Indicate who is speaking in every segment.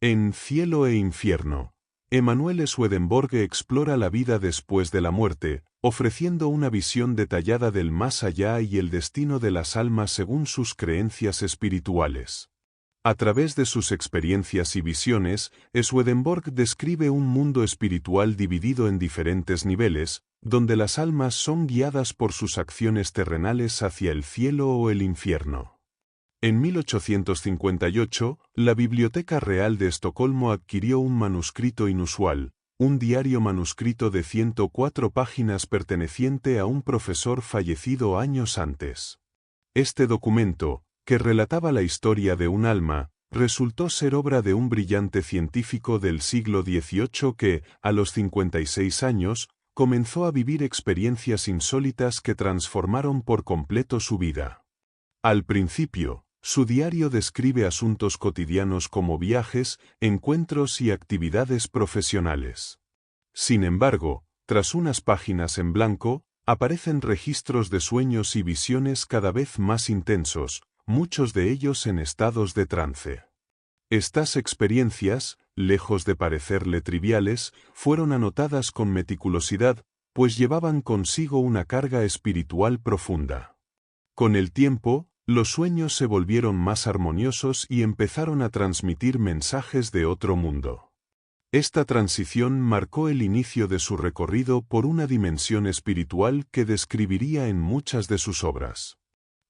Speaker 1: En Cielo e Infierno, Emanuel Swedenborg explora la vida después de la muerte, ofreciendo una visión detallada del más allá y el destino de las almas según sus creencias espirituales. A través de sus experiencias y visiones, Swedenborg describe un mundo espiritual dividido en diferentes niveles, donde las almas son guiadas por sus acciones terrenales hacia el cielo o el infierno. En 1858, la Biblioteca Real de Estocolmo adquirió un manuscrito inusual, un diario manuscrito de 104 páginas perteneciente a un profesor fallecido años antes. Este documento, que relataba la historia de un alma, resultó ser obra de un brillante científico del siglo XVIII que, a los 56 años, comenzó a vivir experiencias insólitas que transformaron por completo su vida. Al principio, su diario describe asuntos cotidianos como viajes, encuentros y actividades profesionales. Sin embargo, tras unas páginas en blanco, aparecen registros de sueños y visiones cada vez más intensos, muchos de ellos en estados de trance. Estas experiencias, lejos de parecerle triviales, fueron anotadas con meticulosidad, pues llevaban consigo una carga espiritual profunda. Con el tiempo, los sueños se volvieron más armoniosos y empezaron a transmitir mensajes de otro mundo. Esta transición marcó el inicio de su recorrido por una dimensión espiritual que describiría en muchas de sus obras.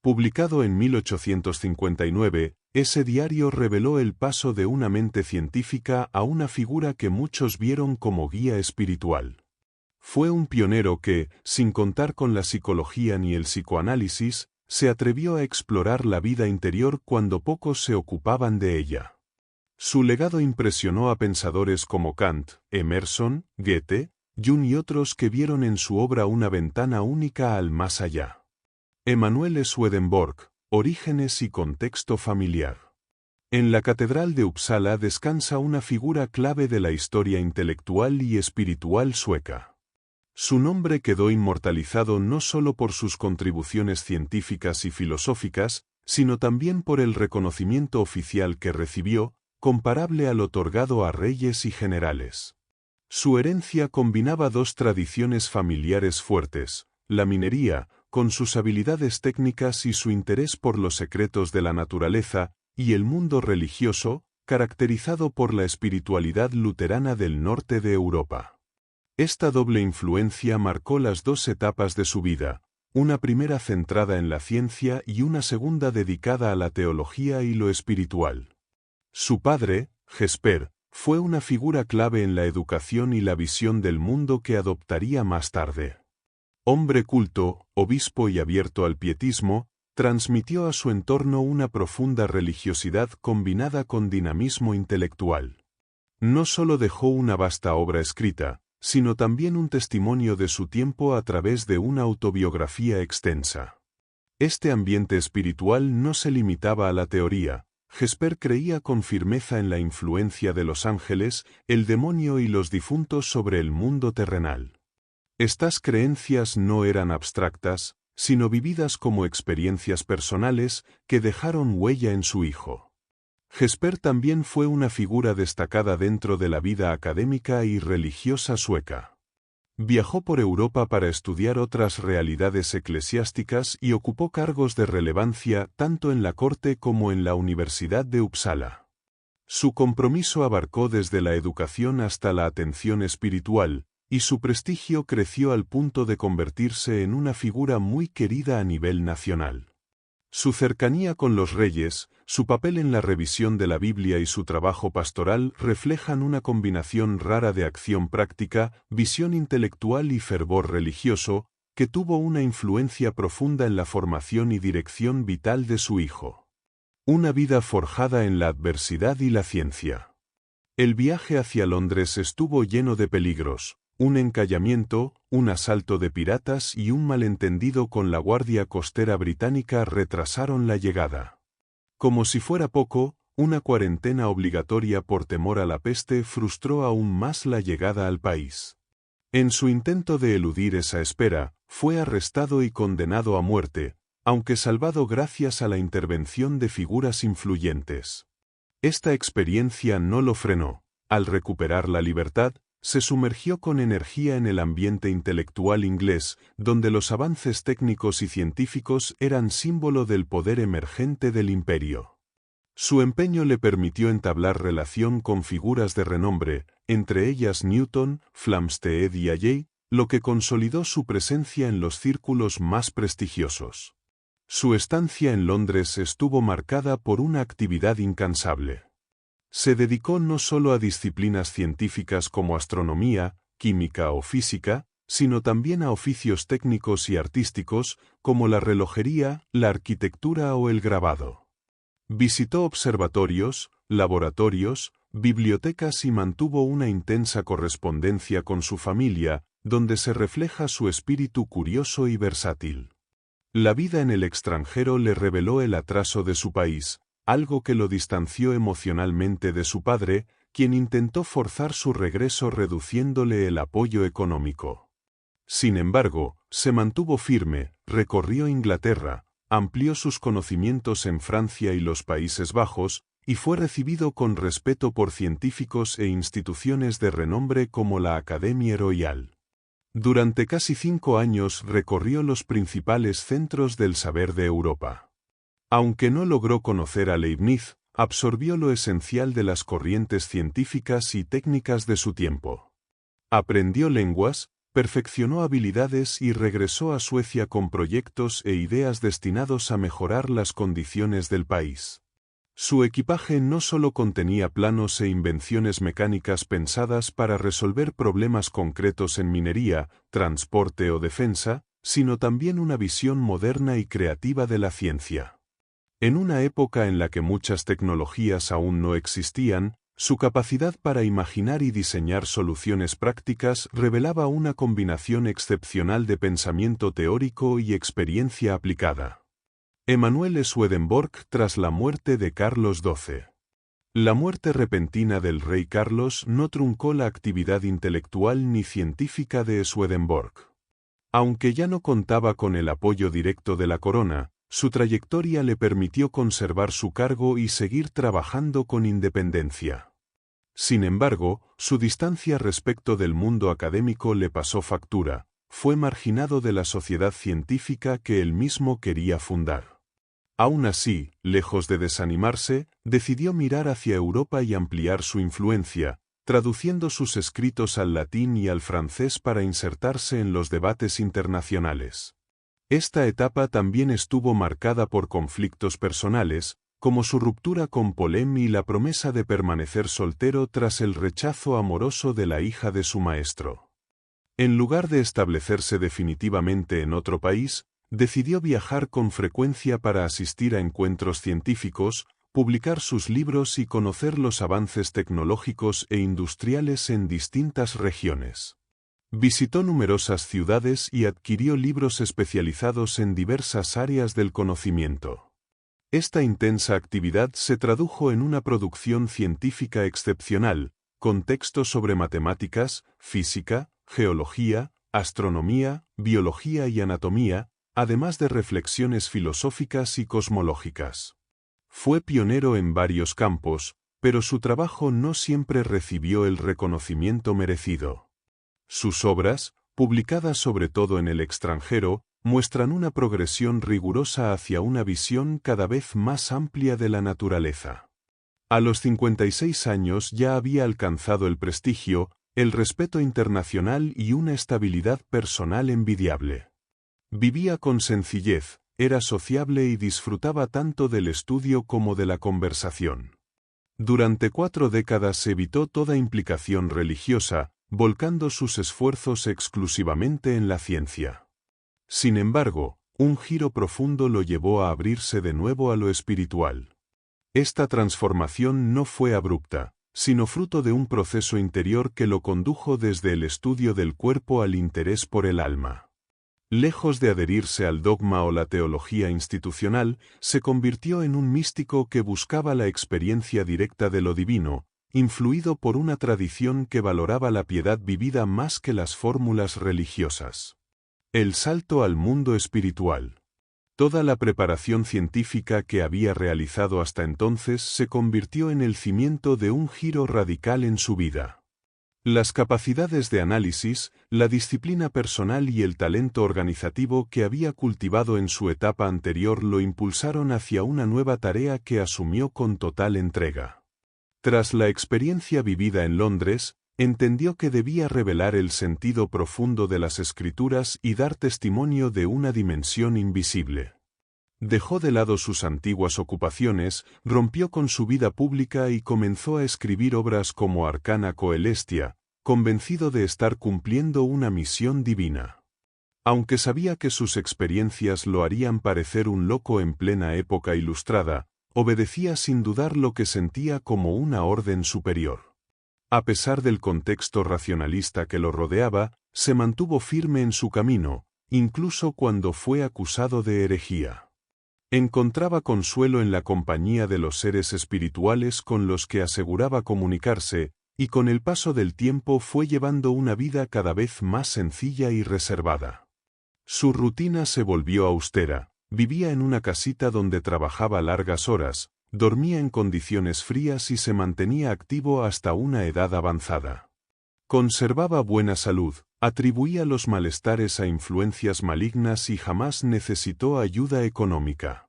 Speaker 1: Publicado en 1859, ese diario reveló el paso de una mente científica a una figura que muchos vieron como guía espiritual. Fue un pionero que, sin contar con la psicología ni el psicoanálisis, se atrevió a explorar la vida interior cuando pocos se ocupaban de ella. Su legado impresionó a pensadores como Kant, Emerson, Goethe, Jung y otros que vieron en su obra una ventana única al más allá. Emanuel Swedenborg, orígenes y contexto familiar. En la Catedral de Uppsala descansa una figura clave de la historia intelectual y espiritual sueca. Su nombre quedó inmortalizado no solo por sus contribuciones científicas y filosóficas, sino también por el reconocimiento oficial que recibió, comparable al otorgado a reyes y generales. Su herencia combinaba dos tradiciones familiares fuertes: la minería, con sus habilidades técnicas y su interés por los secretos de la naturaleza, y el mundo religioso, caracterizado por la espiritualidad luterana del norte de Europa. Esta doble influencia marcó las dos etapas de su vida, una primera centrada en la ciencia y una segunda dedicada a la teología y lo espiritual. Su padre, Jesper, fue una figura clave en la educación y la visión del mundo que adoptaría más tarde. Hombre culto, obispo y abierto al pietismo, transmitió a su entorno una profunda religiosidad combinada con dinamismo intelectual. No solo dejó una vasta obra escrita, sino también un testimonio de su tiempo a través de una autobiografía extensa. Este ambiente espiritual no se limitaba a la teoría. Jesper creía con firmeza en la influencia de los ángeles, el demonio y los difuntos sobre el mundo terrenal. Estas creencias no eran abstractas, sino vividas como experiencias personales que dejaron huella en su hijo. Jesper también fue una figura destacada dentro de la vida académica y religiosa sueca. Viajó por Europa para estudiar otras realidades eclesiásticas y ocupó cargos de relevancia tanto en la corte como en la Universidad de Uppsala. Su compromiso abarcó desde la educación hasta la atención espiritual, y su prestigio creció al punto de convertirse en una figura muy querida a nivel nacional. Su cercanía con los reyes, su papel en la revisión de la Biblia y su trabajo pastoral reflejan una combinación rara de acción práctica, visión intelectual y fervor religioso, que tuvo una influencia profunda en la formación y dirección vital de su hijo. Una vida forjada en la adversidad y la ciencia. El viaje hacia Londres estuvo lleno de peligros. Un encallamiento, un asalto de piratas y un malentendido con la Guardia Costera Británica retrasaron la llegada. Como si fuera poco, una cuarentena obligatoria por temor a la peste frustró aún más la llegada al país. En su intento de eludir esa espera, fue arrestado y condenado a muerte, aunque salvado gracias a la intervención de figuras influyentes. Esta experiencia no lo frenó. Al recuperar la libertad, se sumergió con energía en el ambiente intelectual inglés, donde los avances técnicos y científicos eran símbolo del poder emergente del imperio. Su empeño le permitió entablar relación con figuras de renombre, entre ellas Newton, Flamsteed y Halley, lo que consolidó su presencia en los círculos más prestigiosos. Su estancia en Londres estuvo marcada por una actividad incansable. Se dedicó no solo a disciplinas científicas como astronomía, química o física, sino también a oficios técnicos y artísticos como la relojería, la arquitectura o el grabado. Visitó observatorios, laboratorios, bibliotecas y mantuvo una intensa correspondencia con su familia, donde se refleja su espíritu curioso y versátil. La vida en el extranjero le reveló el atraso de su país, algo que lo distanció emocionalmente de su padre, quien intentó forzar su regreso reduciéndole el apoyo económico. Sin embargo, se mantuvo firme, recorrió Inglaterra, amplió sus conocimientos en Francia y los Países Bajos, y fue recibido con respeto por científicos e instituciones de renombre como la Académie Royale. Durante casi 5 años recorrió los principales centros del saber de Europa. Aunque no logró conocer a Leibniz, absorbió lo esencial de las corrientes científicas y técnicas de su tiempo. Aprendió lenguas, perfeccionó habilidades y regresó a Suecia con proyectos e ideas destinados a mejorar las condiciones del país. Su equipaje no solo contenía planos e invenciones mecánicas pensadas para resolver problemas concretos en minería, transporte o defensa, sino también una visión moderna y creativa de la ciencia. En una época en la que muchas tecnologías aún no existían, su capacidad para imaginar y diseñar soluciones prácticas revelaba una combinación excepcional de pensamiento teórico y experiencia aplicada. Emanuel Swedenborg tras la muerte de Carlos XII. La muerte repentina del rey Carlos no truncó la actividad intelectual ni científica de Swedenborg. Aunque ya no contaba con el apoyo directo de la corona, su trayectoria le permitió conservar su cargo y seguir trabajando con independencia. Sin embargo, su distancia respecto del mundo académico le pasó factura, fue marginado de la sociedad científica que él mismo quería fundar. Aún así, lejos de desanimarse, decidió mirar hacia Europa y ampliar su influencia, traduciendo sus escritos al latín y al francés para insertarse en los debates internacionales. Esta etapa también estuvo marcada por conflictos personales, como su ruptura con Polem y la promesa de permanecer soltero tras el rechazo amoroso de la hija de su maestro. En lugar de establecerse definitivamente en otro país, decidió viajar con frecuencia para asistir a encuentros científicos, publicar sus libros y conocer los avances tecnológicos e industriales en distintas regiones. Visitó numerosas ciudades y adquirió libros especializados en diversas áreas del conocimiento. Esta intensa actividad se tradujo en una producción científica excepcional, con textos sobre matemáticas, física, geología, astronomía, biología y anatomía, además de reflexiones filosóficas y cosmológicas. Fue pionero en varios campos, pero su trabajo no siempre recibió el reconocimiento merecido. Sus obras, publicadas sobre todo en el extranjero, muestran una progresión rigurosa hacia una visión cada vez más amplia de la naturaleza. A los 56 años ya había alcanzado el prestigio, el respeto internacional y una estabilidad personal envidiable. Vivía con sencillez, era sociable y disfrutaba tanto del estudio como de la conversación. Durante 4 décadas evitó toda implicación religiosa, volcando sus esfuerzos exclusivamente en la ciencia. Sin embargo, un giro profundo lo llevó a abrirse de nuevo a lo espiritual. Esta transformación no fue abrupta, sino fruto de un proceso interior que lo condujo desde el estudio del cuerpo al interés por el alma. Lejos de adherirse al dogma o la teología institucional, se convirtió en un místico que buscaba la experiencia directa de lo divino, influido por una tradición que valoraba la piedad vivida más que las fórmulas religiosas. El salto al mundo espiritual. Toda la preparación científica que había realizado hasta entonces se convirtió en el cimiento de un giro radical en su vida. Las capacidades de análisis, la disciplina personal y el talento organizativo que había cultivado en su etapa anterior lo impulsaron hacia una nueva tarea que asumió con total entrega. Tras la experiencia vivida en Londres, entendió que debía revelar el sentido profundo de las Escrituras y dar testimonio de una dimensión invisible. Dejó de lado sus antiguas ocupaciones, rompió con su vida pública y comenzó a escribir obras como Arcana Coelestia, convencido de estar cumpliendo una misión divina. Aunque sabía que sus experiencias lo harían parecer un loco en plena época ilustrada, obedecía sin dudar lo que sentía como una orden superior. A pesar del contexto racionalista que lo rodeaba, se mantuvo firme en su camino, incluso cuando fue acusado de herejía. Encontraba consuelo en la compañía de los seres espirituales con los que aseguraba comunicarse, y con el paso del tiempo fue llevando una vida cada vez más sencilla y reservada. Su rutina se volvió austera, vivía en una casita donde trabajaba largas horas, dormía en condiciones frías y se mantenía activo hasta una edad avanzada. Conservaba buena salud, atribuía los malestares a influencias malignas y jamás necesitó ayuda económica.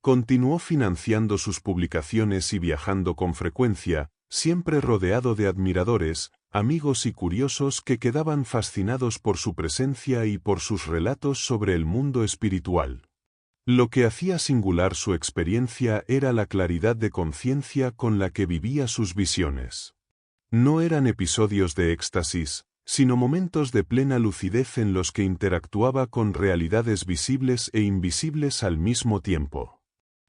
Speaker 1: Continuó financiando sus publicaciones y viajando con frecuencia, siempre rodeado de admiradores, amigos y curiosos que quedaban fascinados por su presencia y por sus relatos sobre el mundo espiritual. Lo que hacía singular su experiencia era la claridad de conciencia con la que vivía sus visiones. No eran episodios de éxtasis, sino momentos de plena lucidez en los que interactuaba con realidades visibles e invisibles al mismo tiempo.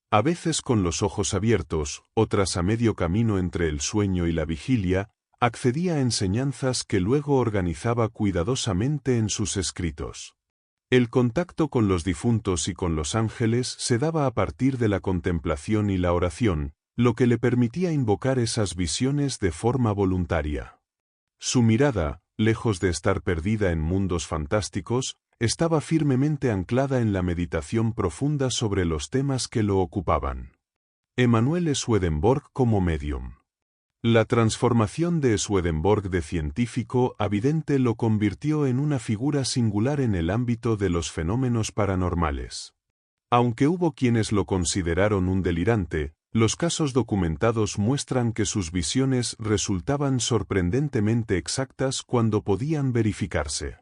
Speaker 1: A veces con los ojos abiertos, otras a medio camino entre el sueño y la vigilia, accedía a enseñanzas que luego organizaba cuidadosamente en sus escritos. El contacto con los difuntos y con los ángeles se daba a partir de la contemplación y la oración, lo que le permitía invocar esas visiones de forma voluntaria. Su mirada, lejos de estar perdida en mundos fantásticos, estaba firmemente anclada en la meditación profunda sobre los temas que lo ocupaban. Emanuel Swedenborg como medium. La transformación de Swedenborg de científico a vidente lo convirtió en una figura singular en el ámbito de los fenómenos paranormales. Aunque hubo quienes lo consideraron un delirante, los casos documentados muestran que sus visiones resultaban sorprendentemente exactas cuando podían verificarse.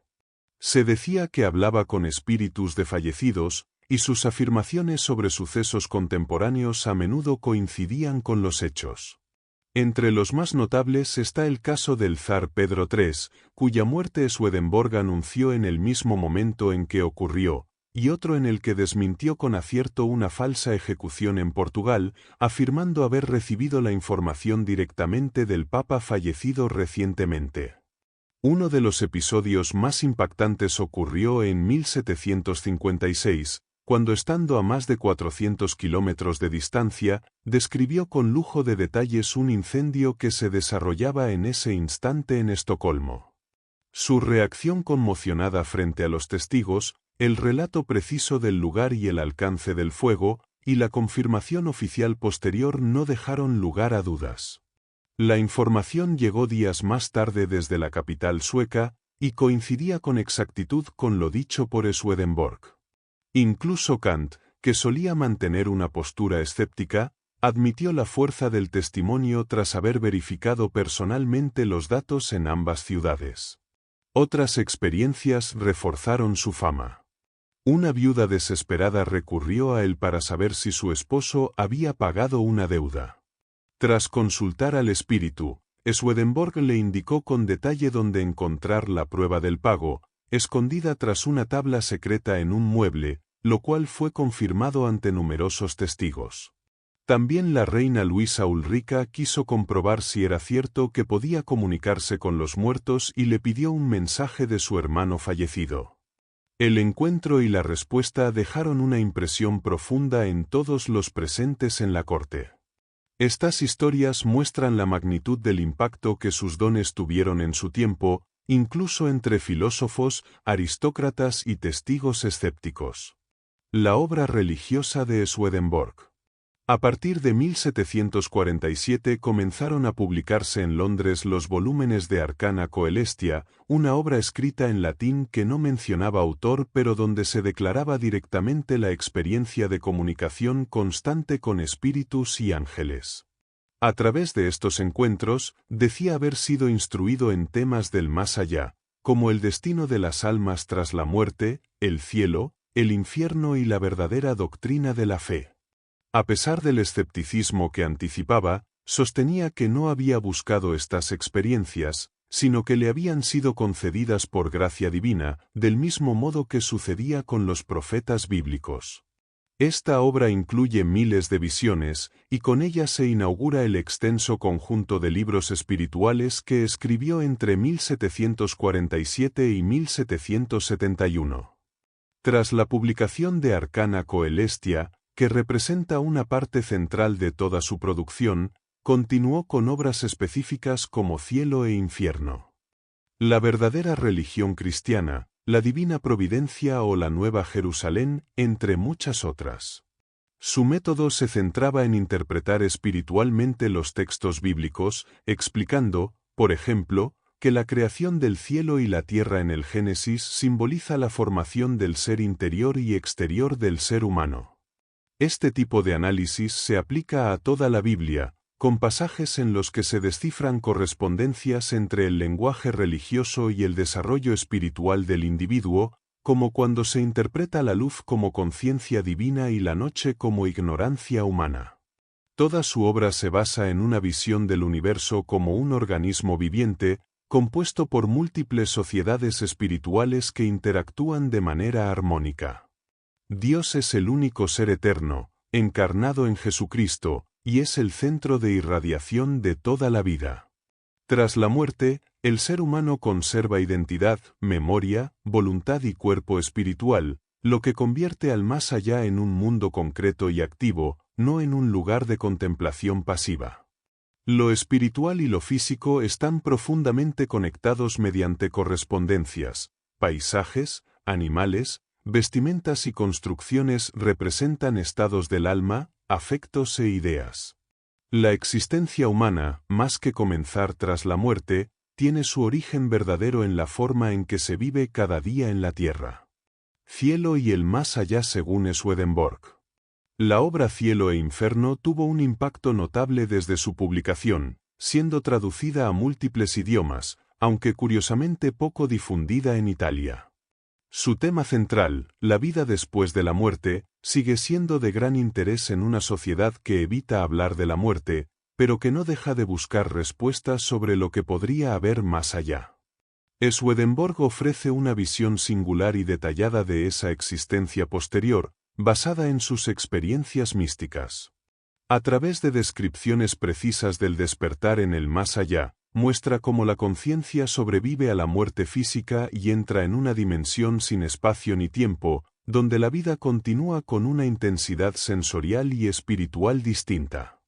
Speaker 1: Se decía que hablaba con espíritus de fallecidos, y sus afirmaciones sobre sucesos contemporáneos a menudo coincidían con los hechos. Entre los más notables está el caso del zar Pedro III, cuya muerte Swedenborg anunció en el mismo momento en que ocurrió, y otro en el que desmintió con acierto una falsa ejecución en Portugal, afirmando haber recibido la información directamente del Papa fallecido recientemente. Uno de los episodios más impactantes ocurrió en 1756, cuando estando a más de 400 kilómetros de distancia, describió con lujo de detalles un incendio que se desarrollaba en ese instante en Estocolmo. Su reacción conmocionada frente a los testigos, el relato preciso del lugar y el alcance del fuego, y la confirmación oficial posterior no dejaron lugar a dudas. La información llegó días más tarde desde la capital sueca, y coincidía con exactitud con lo dicho por Swedenborg. Incluso Kant, que solía mantener una postura escéptica, admitió la fuerza del testimonio tras haber verificado personalmente los datos en ambas ciudades. Otras experiencias reforzaron su fama. Una viuda desesperada recurrió a él para saber si su esposo había pagado una deuda. Tras consultar al espíritu, Swedenborg le indicó con detalle dónde encontrar la prueba del pago, escondida tras una tabla secreta en un mueble, lo cual fue confirmado ante numerosos testigos. También la reina Luisa Ulrica quiso comprobar si era cierto que podía comunicarse con los muertos y le pidió un mensaje de su hermano fallecido. El encuentro y la respuesta dejaron una impresión profunda en todos los presentes en la corte. Estas historias muestran la magnitud del impacto que sus dones tuvieron en su tiempo, incluso entre filósofos, aristócratas y testigos escépticos. La obra religiosa de Swedenborg. A partir de 1747 comenzaron a publicarse en Londres los volúmenes de Arcana Coelestia, una obra escrita en latín que no mencionaba autor pero donde se declaraba directamente la experiencia de comunicación constante con espíritus y ángeles. A través de estos encuentros, decía haber sido instruido en temas del más allá, como el destino de las almas tras la muerte, el cielo, el infierno y la verdadera doctrina de la fe. A pesar del escepticismo que anticipaba, sostenía que no había buscado estas experiencias, sino que le habían sido concedidas por gracia divina, del mismo modo que sucedía con los profetas bíblicos. Esta obra incluye miles de visiones, y con ella se inaugura el extenso conjunto de libros espirituales que escribió entre 1747 y 1771. Tras la publicación de Arcana Coelestia, que representa una parte central de toda su producción, continuó con obras específicas como Cielo e Infierno. La verdadera religión cristiana, la Divina Providencia o la Nueva Jerusalén, entre muchas otras. Su método se centraba en interpretar espiritualmente los textos bíblicos, explicando, por ejemplo, que la creación del cielo y la tierra en el Génesis simboliza la formación del ser interior y exterior del ser humano. Este tipo de análisis se aplica a toda la Biblia, con pasajes en los que se descifran correspondencias entre el lenguaje religioso y el desarrollo espiritual del individuo, como cuando se interpreta la luz como conciencia divina y la noche como ignorancia humana. Toda su obra se basa en una visión del universo como un organismo viviente, compuesto por múltiples sociedades espirituales que interactúan de manera armónica. Dios es el único ser eterno, encarnado en Jesucristo, y es el centro de irradiación de toda la vida. Tras la muerte, el ser humano conserva identidad, memoria, voluntad y cuerpo espiritual, lo que convierte al más allá en un mundo concreto y activo, no en un lugar de contemplación pasiva. Lo espiritual y lo físico están profundamente conectados mediante correspondencias, paisajes, animales, vestimentas y construcciones representan estados del alma, afectos e ideas. La existencia humana, más que comenzar tras la muerte, tiene su origen verdadero en la forma en que se vive cada día en la tierra. Cielo y el más allá según Swedenborg. La obra Cielo e Infierno tuvo un impacto notable desde su publicación, siendo traducida a múltiples idiomas, aunque curiosamente poco difundida en Italia. Su tema central, la vida después de la muerte, sigue siendo de gran interés en una sociedad que evita hablar de la muerte, pero que no deja de buscar respuestas sobre lo que podría haber más allá. Swedenborg ofrece una visión singular y detallada de esa existencia posterior, basada en sus experiencias místicas. A través de descripciones precisas del despertar en el más allá, muestra cómo la conciencia sobrevive a la muerte física y entra en una dimensión sin espacio ni tiempo, donde la vida continúa con una intensidad sensorial y espiritual distinta.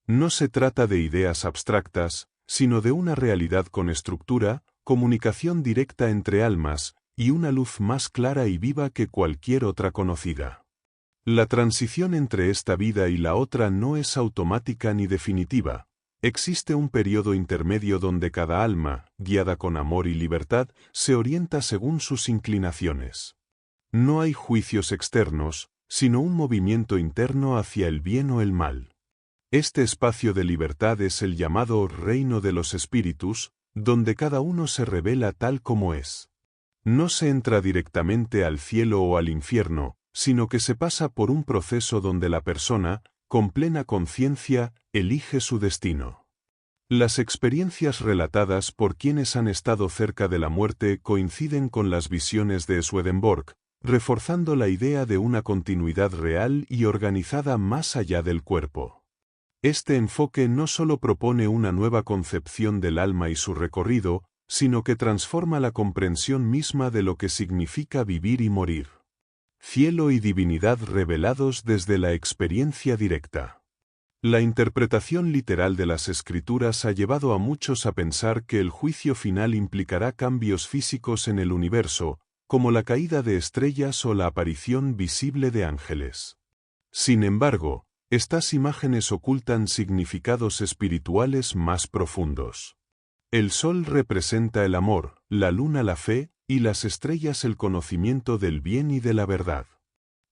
Speaker 1: No se trata de ideas abstractas, sino de una realidad con estructura, comunicación directa entre almas, y una luz más clara y viva que cualquier otra conocida. La transición entre esta vida y la otra no es automática ni definitiva. Existe un periodo intermedio donde cada alma, guiada con amor y libertad, se orienta según sus inclinaciones. No hay juicios externos, sino un movimiento interno hacia el bien o el mal. Este espacio de libertad es el llamado reino de los espíritus, donde cada uno se revela tal como es. No se entra directamente al cielo o al infierno, sino que se pasa por un proceso donde la persona, con plena conciencia, elige su destino. Las experiencias relatadas por quienes han estado cerca de la muerte coinciden con las visiones de Swedenborg, reforzando la idea de una continuidad real y organizada más allá del cuerpo. Este enfoque no solo propone una nueva concepción del alma y su recorrido, sino que transforma la comprensión misma de lo que significa vivir y morir. Cielo y divinidad revelados desde la experiencia directa. La interpretación literal de las Escrituras ha llevado a muchos a pensar que el juicio final implicará cambios físicos en el universo, como la caída de estrellas o la aparición visible de ángeles. Sin embargo, estas imágenes ocultan significados espirituales más profundos. El sol representa el amor, la luna la fe, y las estrellas el conocimiento del bien y de la verdad.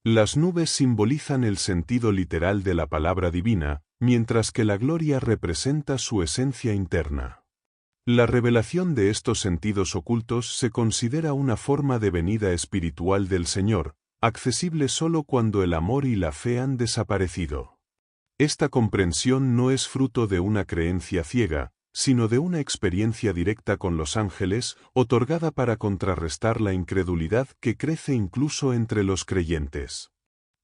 Speaker 1: Las nubes simbolizan el sentido literal de la palabra divina, mientras que la gloria representa su esencia interna. La revelación de estos sentidos ocultos se considera una forma de venida espiritual del Señor, accesible solo cuando el amor y la fe han desaparecido. Esta comprensión no es fruto de una creencia ciega, sino de una experiencia directa con los ángeles, otorgada para contrarrestar la incredulidad que crece incluso entre los creyentes.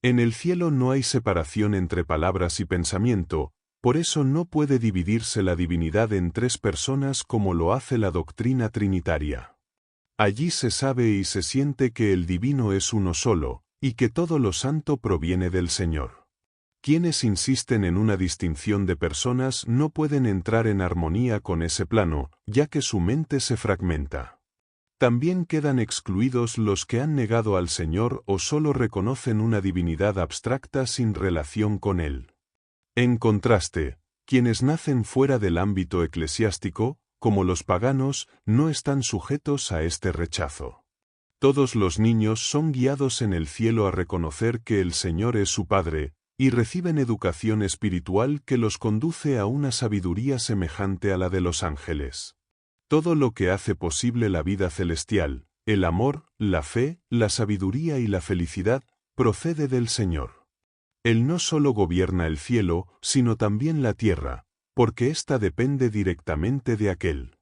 Speaker 1: En el cielo no hay separación entre palabras y pensamiento, por eso no puede dividirse la divinidad en tres personas como lo hace la doctrina trinitaria. Allí se sabe y se siente que el divino es uno solo, y que todo lo santo proviene del Señor. Quienes insisten en una distinción de personas no pueden entrar en armonía con ese plano, ya que su mente se fragmenta. También quedan excluidos los que han negado al Señor o solo reconocen una divinidad abstracta sin relación con Él. En contraste, quienes nacen fuera del ámbito eclesiástico, como los paganos, no están sujetos a este rechazo. Todos los niños son guiados en el cielo a reconocer que el Señor es su Padre, y reciben educación espiritual que los conduce a una sabiduría semejante a la de los ángeles. Todo lo que hace posible la vida celestial, el amor, la fe, la sabiduría y la felicidad, procede del Señor. Él no solo gobierna el cielo, sino también la tierra, porque ésta depende directamente de aquel.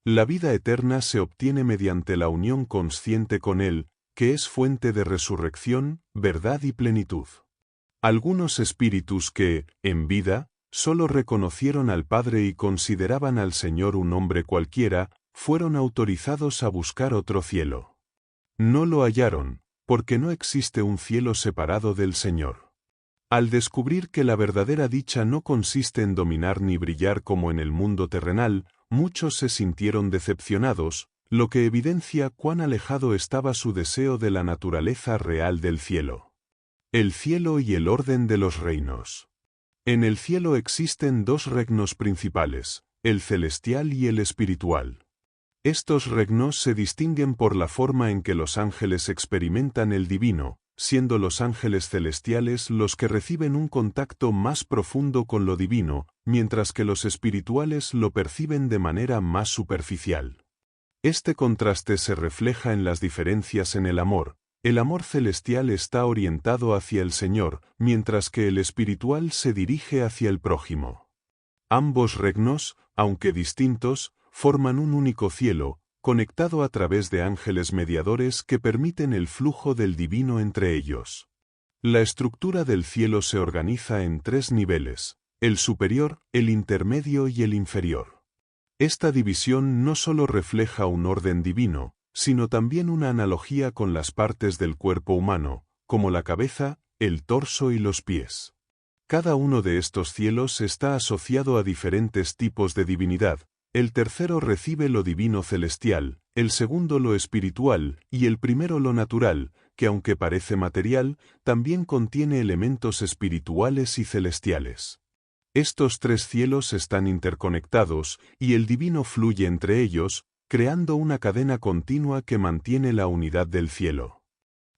Speaker 1: La vida eterna se obtiene mediante la unión consciente con Él, que es fuente de resurrección, verdad y plenitud. Algunos espíritus que, en vida, solo reconocieron al Padre y consideraban al Señor un hombre cualquiera, fueron autorizados a buscar otro cielo. No lo hallaron, porque no existe un cielo separado del Señor. Al descubrir que la verdadera dicha no consiste en dominar ni brillar como en el mundo terrenal, muchos se sintieron decepcionados, lo que evidencia cuán alejado estaba su deseo de la naturaleza real del cielo. El cielo y el orden de los reinos. En el cielo existen dos reinos principales, el celestial y el espiritual. Estos reinos se distinguen por la forma en que los ángeles experimentan el divino, siendo los ángeles celestiales los que reciben un contacto más profundo con lo divino, mientras que los espirituales lo perciben de manera más superficial. Este contraste se refleja en las diferencias en el amor. El amor celestial está orientado hacia el Señor, mientras que el espiritual se dirige hacia el prójimo. Ambos reinos, aunque distintos, forman un único cielo, conectado a través de ángeles mediadores que permiten el flujo del divino entre ellos. La estructura del cielo se organiza en tres niveles: el superior, el intermedio y el inferior. Esta división no solo refleja un orden divino, sino también una analogía con las partes del cuerpo humano, como la cabeza, el torso y los pies. Cada uno de estos cielos está asociado a diferentes tipos de divinidad. El tercero recibe lo divino celestial, el segundo lo espiritual, y el primero lo natural, que aunque parece material, también contiene elementos espirituales y celestiales. Estos tres cielos están interconectados, y el divino fluye entre ellos, creando una cadena continua que mantiene la unidad del cielo.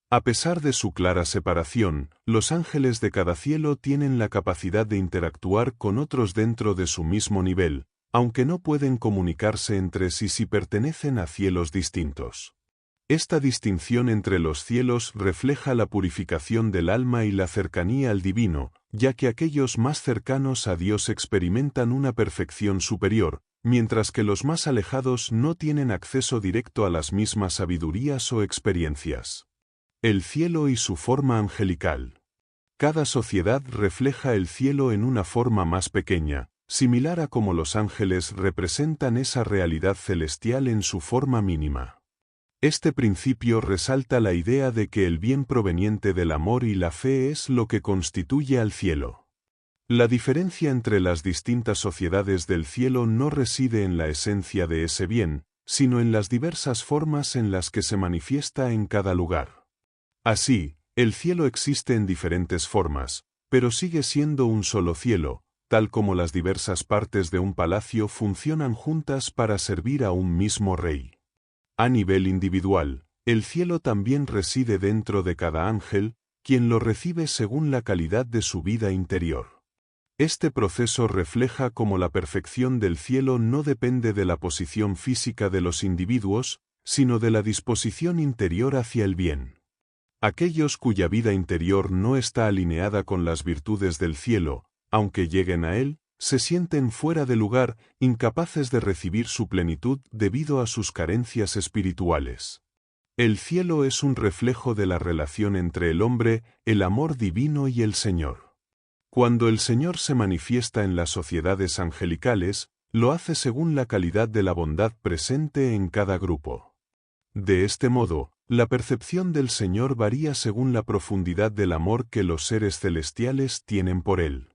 Speaker 1: A pesar de su clara separación, los ángeles de cada cielo tienen la capacidad de interactuar con otros dentro de su mismo nivel, aunque no pueden comunicarse entre sí si pertenecen a cielos distintos. Esta distinción entre los cielos refleja la purificación del alma y la cercanía al divino, ya que aquellos más cercanos a Dios experimentan una perfección superior, mientras que los más alejados no tienen acceso directo a las mismas sabidurías o experiencias. El cielo y su forma angelical. Cada sociedad refleja el cielo en una forma más pequeña, similar a cómo los ángeles representan esa realidad celestial en su forma mínima. Este principio resalta la idea de que el bien proveniente del amor y la fe es lo que constituye al cielo. La diferencia entre las distintas sociedades del cielo no reside en la esencia de ese bien, sino en las diversas formas en las que se manifiesta en cada lugar. Así, el cielo existe en diferentes formas, pero sigue siendo un solo cielo, tal como las diversas partes de un palacio funcionan juntas para servir a un mismo rey. A nivel individual, el cielo también reside dentro de cada ángel, quien lo recibe según la calidad de su vida interior. Este proceso refleja cómo la perfección del cielo no depende de la posición física de los individuos, sino de la disposición interior hacia el bien. Aquellos cuya vida interior no está alineada con las virtudes del cielo, aunque lleguen a él, se sienten fuera de lugar, incapaces de recibir su plenitud debido a sus carencias espirituales. El cielo es un reflejo de la relación entre el hombre, el amor divino y el Señor. Cuando el Señor se manifiesta en las sociedades angelicales, lo hace según la calidad de la bondad presente en cada grupo. De este modo, la percepción del Señor varía según la profundidad del amor que los seres celestiales tienen por Él.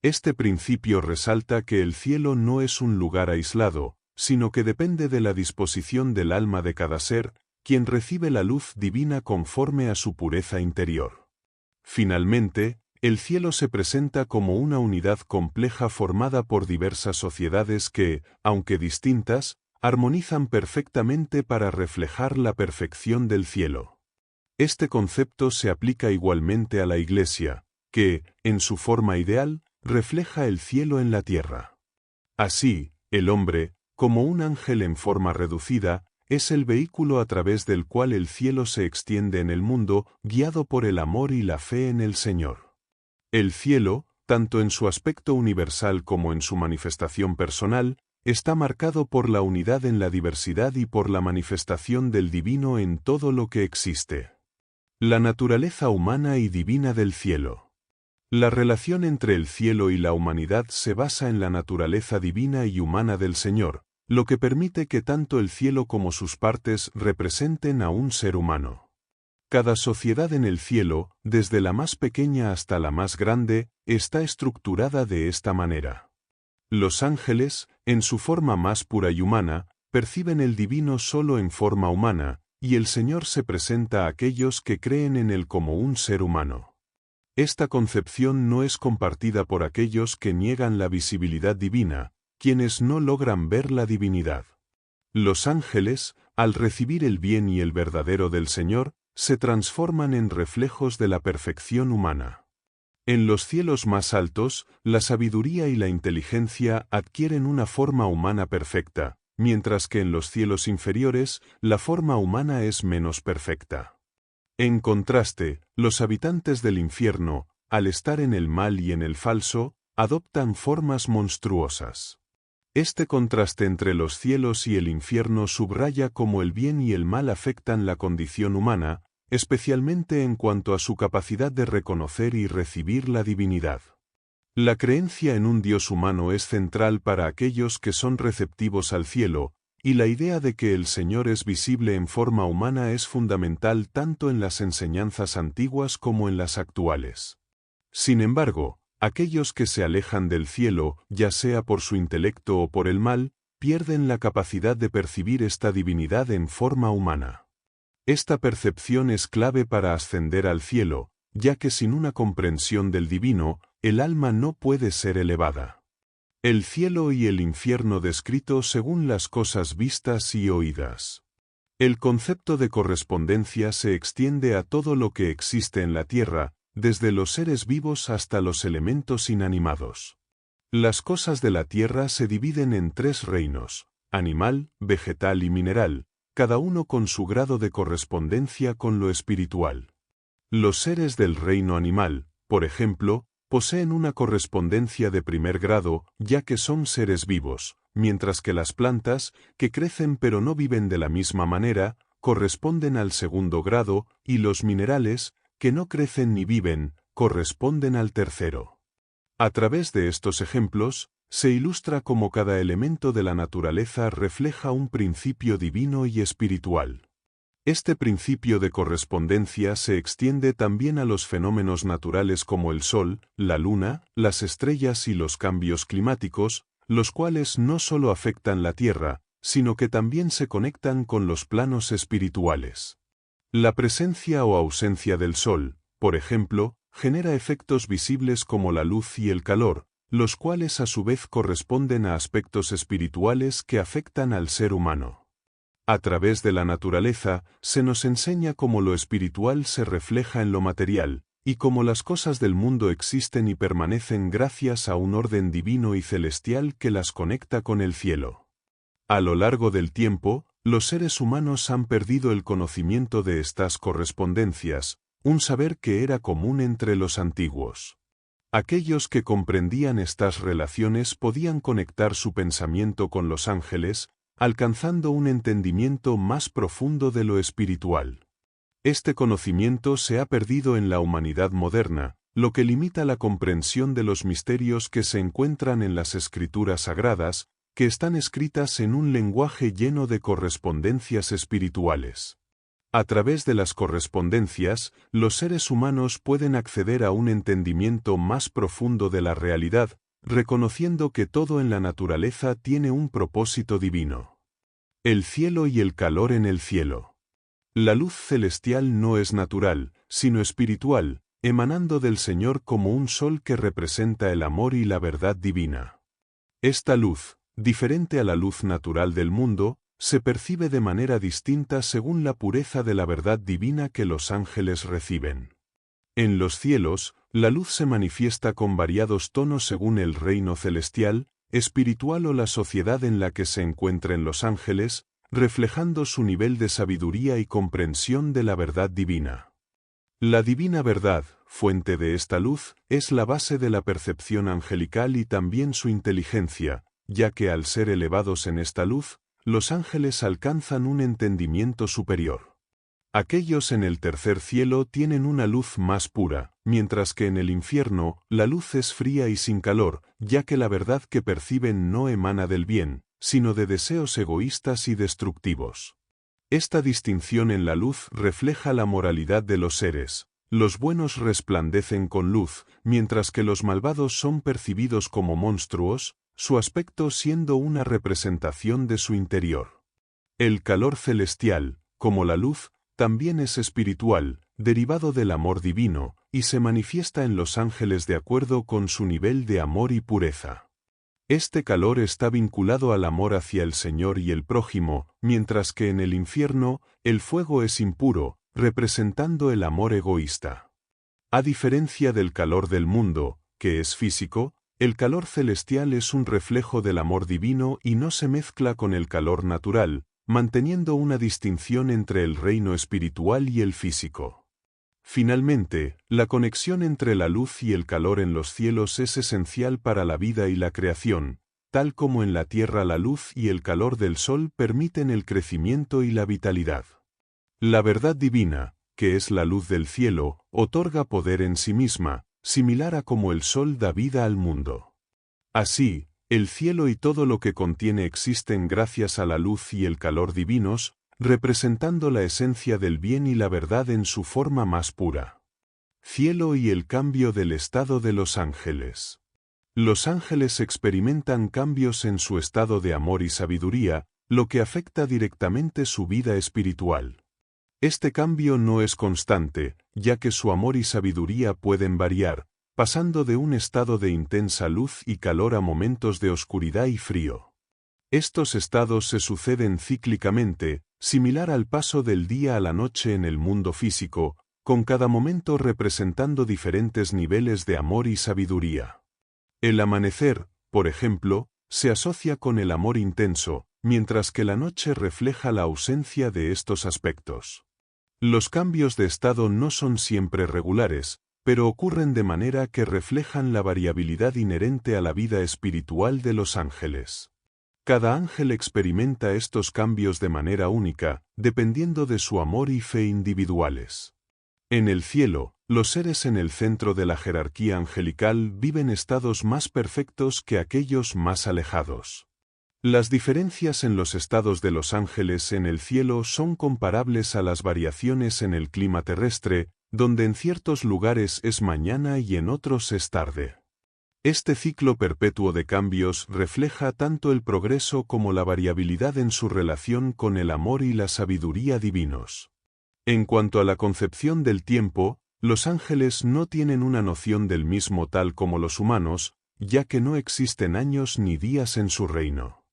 Speaker 1: Este principio resalta que el cielo no es un lugar aislado, sino que depende de la disposición del alma de cada ser, quien recibe la luz divina conforme a su pureza interior. Finalmente, el cielo se presenta como una unidad compleja formada por diversas sociedades que, aunque distintas, armonizan perfectamente para reflejar la perfección del cielo. Este concepto se aplica igualmente a la Iglesia, que, en su forma ideal, refleja el cielo en la tierra. Así, el hombre, como un ángel en forma reducida, es el vehículo a través del cual el cielo se extiende en el mundo, guiado por el amor y la fe en el Señor. El cielo, tanto en su aspecto universal como en su manifestación personal, está marcado por la unidad en la diversidad y por la manifestación del divino en todo lo que existe. La naturaleza humana y divina del cielo. La relación entre el cielo y la humanidad se basa en la naturaleza divina y humana del Señor, lo que permite que tanto el cielo como sus partes representen a un ser humano. Cada sociedad en el cielo, desde la más pequeña hasta la más grande, está estructurada de esta manera. Los ángeles, en su forma más pura y humana, perciben el divino solo en forma humana, y el Señor se presenta a aquellos que creen en Él como un ser humano. Esta concepción no es compartida por aquellos que niegan la visibilidad divina, quienes no logran ver la divinidad. Los ángeles, al recibir el bien y el verdadero del Señor, se transforman en reflejos de la perfección humana. En los cielos más altos, la sabiduría y la inteligencia adquieren una forma humana perfecta, mientras que en los cielos inferiores, la forma humana es menos perfecta. En contraste, los habitantes del infierno, al estar en el mal y en el falso, adoptan formas monstruosas. Este contraste entre los cielos y el infierno subraya cómo el bien y el mal afectan la condición humana, especialmente en cuanto a su capacidad de reconocer y recibir la divinidad. La creencia en un Dios humano es central para aquellos que son receptivos al cielo, y la idea de que el Señor es visible en forma humana es fundamental tanto en las enseñanzas antiguas como en las actuales. Sin embargo, aquellos que se alejan del cielo, ya sea por su intelecto o por el mal, pierden la capacidad de percibir esta divinidad en forma humana. Esta percepción es clave para ascender al cielo, ya que sin una comprensión del divino, el alma no puede ser elevada. El cielo y el infierno descrito según las cosas vistas y oídas. El concepto de correspondencia se extiende a todo lo que existe en la tierra, desde los seres vivos hasta los elementos inanimados. Las cosas de la tierra se dividen en tres reinos: animal, vegetal y mineral, cada uno con su grado de correspondencia con lo espiritual. Los seres del reino animal, por ejemplo, poseen una correspondencia de primer grado, ya que son seres vivos, mientras que las plantas, que crecen pero no viven de la misma manera, corresponden al segundo grado, y los minerales, que no crecen ni viven, corresponden al tercero. A través de estos ejemplos, se ilustra cómo cada elemento de la naturaleza refleja un principio divino y espiritual. Este principio de correspondencia se extiende también a los fenómenos naturales como el sol, la luna, las estrellas y los cambios climáticos, los cuales no solo afectan la Tierra, sino que también se conectan con los planos espirituales. La presencia o ausencia del sol, por ejemplo, genera efectos visibles como la luz y el calor, los cuales a su vez corresponden a aspectos espirituales que afectan al ser humano. A través de la naturaleza, se nos enseña cómo lo espiritual se refleja en lo material, y cómo las cosas del mundo existen y permanecen gracias a un orden divino y celestial que las conecta con el cielo. A lo largo del tiempo, los seres humanos han perdido el conocimiento de estas correspondencias, un saber que era común entre los antiguos. Aquellos que comprendían estas relaciones podían conectar su pensamiento con los ángeles, alcanzando un entendimiento más profundo de lo espiritual. Este conocimiento se ha perdido en la humanidad moderna, lo que limita la comprensión de los misterios que se encuentran en las escrituras sagradas, que están escritas en un lenguaje lleno de correspondencias espirituales. A través de las correspondencias, los seres humanos pueden acceder a un entendimiento más profundo de la realidad, reconociendo que todo en la naturaleza tiene un propósito divino. El cielo y el calor en el cielo. La luz celestial no es natural, sino espiritual, emanando del Señor como un sol que representa el amor y la verdad divina. Esta luz, diferente a la luz natural del mundo, se percibe de manera distinta según la pureza de la verdad divina que los ángeles reciben. En los cielos, la luz se manifiesta con variados tonos según el reino celestial, espiritual o la sociedad en la que se encuentren los ángeles, reflejando su nivel de sabiduría y comprensión de la verdad divina. La divina verdad, fuente de esta luz, es la base de la percepción angelical y también su inteligencia, ya que al ser elevados en esta luz, los ángeles alcanzan un entendimiento superior. Aquellos en el tercer cielo tienen una luz más pura, mientras que en el infierno, la luz es fría y sin calor, ya que la verdad que perciben no emana del bien, sino de deseos egoístas y destructivos. Esta distinción en la luz refleja la moralidad de los seres. Los buenos resplandecen con luz, mientras que los malvados son percibidos como monstruos, su aspecto siendo una representación de su interior. El calor celestial, como la luz, también es espiritual, derivado del amor divino, y se manifiesta en los ángeles de acuerdo con su nivel de amor y pureza. Este calor está vinculado al amor hacia el Señor y el prójimo, mientras que en el infierno, el fuego es impuro, representando el amor egoísta. A diferencia del calor del mundo, que es físico, el calor celestial es un reflejo del amor divino y no se mezcla con el calor natural, manteniendo una distinción entre el reino espiritual y el físico. Finalmente, la conexión entre la luz y el calor en los cielos es esencial para la vida y la creación, tal como en la tierra la luz y el calor del sol permiten el crecimiento y la vitalidad. La verdad divina, que es la luz del cielo, otorga poder en sí misma, similar a como el sol da vida al mundo. Así, el cielo y todo lo que contiene existen gracias a la luz y el calor divinos, representando la esencia del bien y la verdad en su forma más pura. Cielo y el cambio del estado de los ángeles. Los ángeles experimentan cambios en su estado de amor y sabiduría, lo que afecta directamente su vida espiritual. Este cambio no es constante, ya que su amor y sabiduría pueden variar, pasando de un estado de intensa luz y calor a momentos de oscuridad y frío. Estos estados se suceden cíclicamente, similar al paso del día a la noche en el mundo físico, con cada momento representando diferentes niveles de amor y sabiduría. El amanecer, por ejemplo, se asocia con el amor intenso, mientras que la noche refleja la ausencia de estos aspectos. Los cambios de estado no son siempre regulares, pero ocurren de manera que reflejan la variabilidad inherente a la vida espiritual de los ángeles. Cada ángel experimenta estos cambios de manera única, dependiendo de su amor y fe individuales. En el cielo, los seres en el centro de la jerarquía angelical viven estados más perfectos que aquellos más alejados. Las diferencias en los estados de los ángeles en el cielo son comparables a las variaciones en el clima terrestre, donde en ciertos lugares es mañana y en otros es tarde. Este ciclo perpetuo de cambios refleja tanto el progreso como la variabilidad en su relación con el amor y la sabiduría divinos. En cuanto a la concepción del tiempo, los ángeles no tienen una noción del mismo tal como los humanos, ya que no existen años ni días en su reino.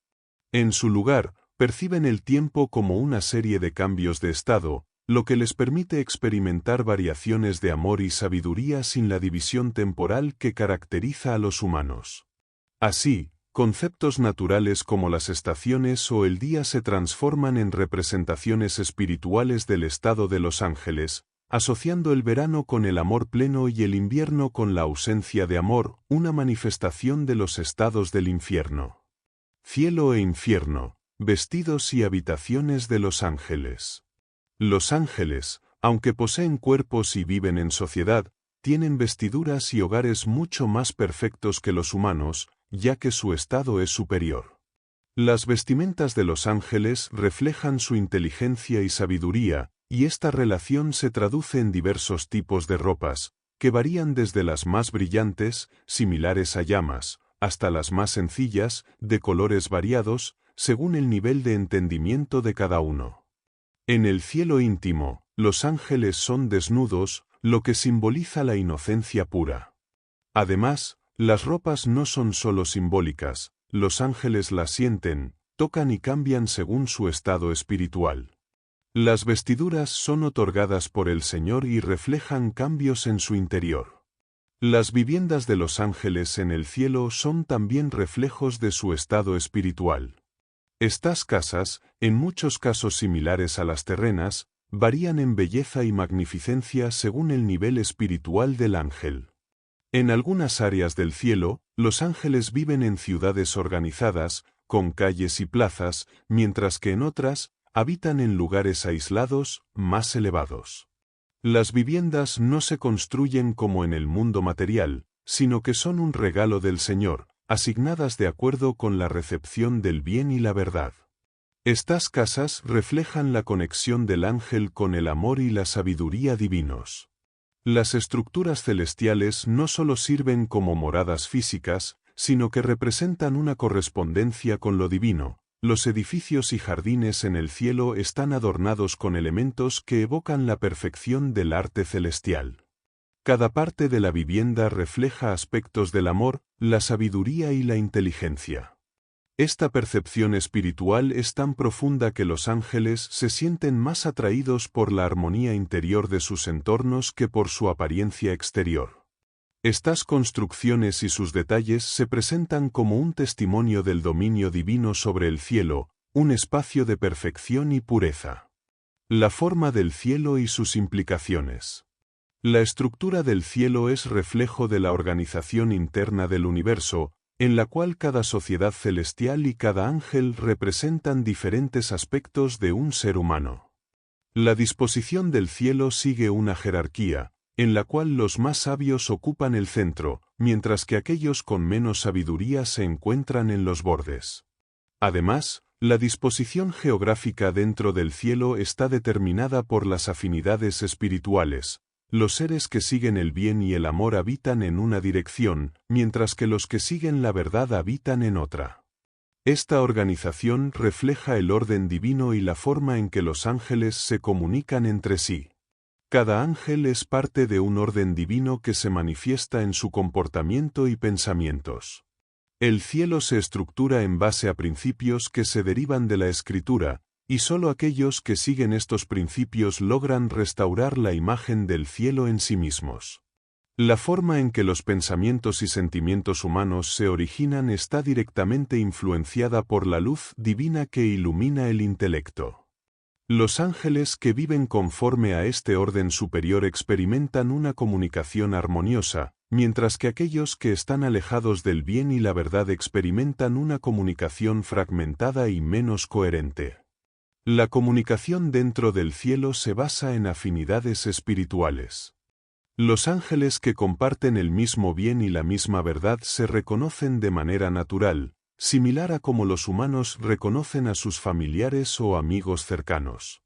Speaker 1: En su lugar, perciben el tiempo como una serie de cambios de estado, lo que les permite experimentar variaciones de amor y sabiduría sin la división temporal que caracteriza a los humanos. Así, conceptos naturales como las estaciones o el día se transforman en representaciones espirituales del estado de los ángeles, asociando el verano con el amor pleno y el invierno con la ausencia de amor, una manifestación de los estados del infierno. Cielo e infierno, vestidos y habitaciones de los ángeles. Los ángeles, aunque poseen cuerpos y viven en sociedad, tienen vestiduras y hogares mucho más perfectos que los humanos, ya que su estado es superior. Las vestimentas de los ángeles reflejan su inteligencia y sabiduría, y esta relación se traduce en diversos tipos de ropas, que varían desde las más brillantes, similares a llamas, hasta las más sencillas, de colores variados, según el nivel de entendimiento de cada uno. En el cielo íntimo, los ángeles son desnudos, lo que simboliza la inocencia pura. Además, las ropas no son solo simbólicas, los ángeles las sienten, tocan y cambian según su estado espiritual. Las vestiduras son otorgadas por el Señor y reflejan cambios en su interior. Las viviendas de los ángeles en el cielo son también reflejos de su estado espiritual. Estas casas, en muchos casos similares a las terrenas, varían en belleza y magnificencia según el nivel espiritual del ángel. En algunas áreas del cielo, los ángeles viven en ciudades organizadas, con calles y plazas, mientras que en otras, habitan en lugares aislados, más elevados. Las viviendas no se construyen como en el mundo material, sino que son un regalo del Señor, asignadas de acuerdo con la recepción del bien y la verdad. Estas casas reflejan la conexión del ángel con el amor y la sabiduría divinos. Las estructuras celestiales no solo sirven como moradas físicas, sino que representan una correspondencia con lo divino. Los edificios y jardines en el cielo están adornados con elementos que evocan la perfección del arte celestial. Cada parte de la vivienda refleja aspectos del amor, la sabiduría y la inteligencia. Esta percepción espiritual es tan profunda que los ángeles se sienten más atraídos por la armonía interior de sus entornos que por su apariencia exterior. Estas construcciones y sus detalles se presentan como un testimonio del dominio divino sobre el cielo, un espacio de perfección y pureza. La forma del cielo y sus implicaciones. La estructura del cielo es reflejo de la organización interna del universo, en la cual cada sociedad celestial y cada ángel representan diferentes aspectos de un ser humano. La disposición del cielo sigue una jerarquía, en la cual los más sabios ocupan el centro, mientras que aquellos con menos sabiduría se encuentran en los bordes. Además, la disposición geográfica dentro del cielo está determinada por las afinidades espirituales. Los seres que siguen el bien y el amor habitan en una dirección, mientras que los que siguen la verdad habitan en otra. Esta organización refleja el orden divino y la forma en que los ángeles se comunican entre sí. Cada ángel es parte de un orden divino que se manifiesta en su comportamiento y pensamientos. El cielo se estructura en base a principios que se derivan de la Escritura, y solo aquellos que siguen estos principios logran restaurar la imagen del cielo en sí mismos. La forma en que los pensamientos y sentimientos humanos se originan está directamente influenciada por la luz divina que ilumina el intelecto. Los ángeles que viven conforme a este orden superior experimentan una comunicación armoniosa, mientras que aquellos que están alejados del bien y la verdad experimentan una comunicación fragmentada y menos coherente. La comunicación dentro del cielo se basa en afinidades espirituales. Los ángeles que comparten el mismo bien y la misma verdad se reconocen de manera natural, similar a como los humanos reconocen a sus familiares o amigos cercanos.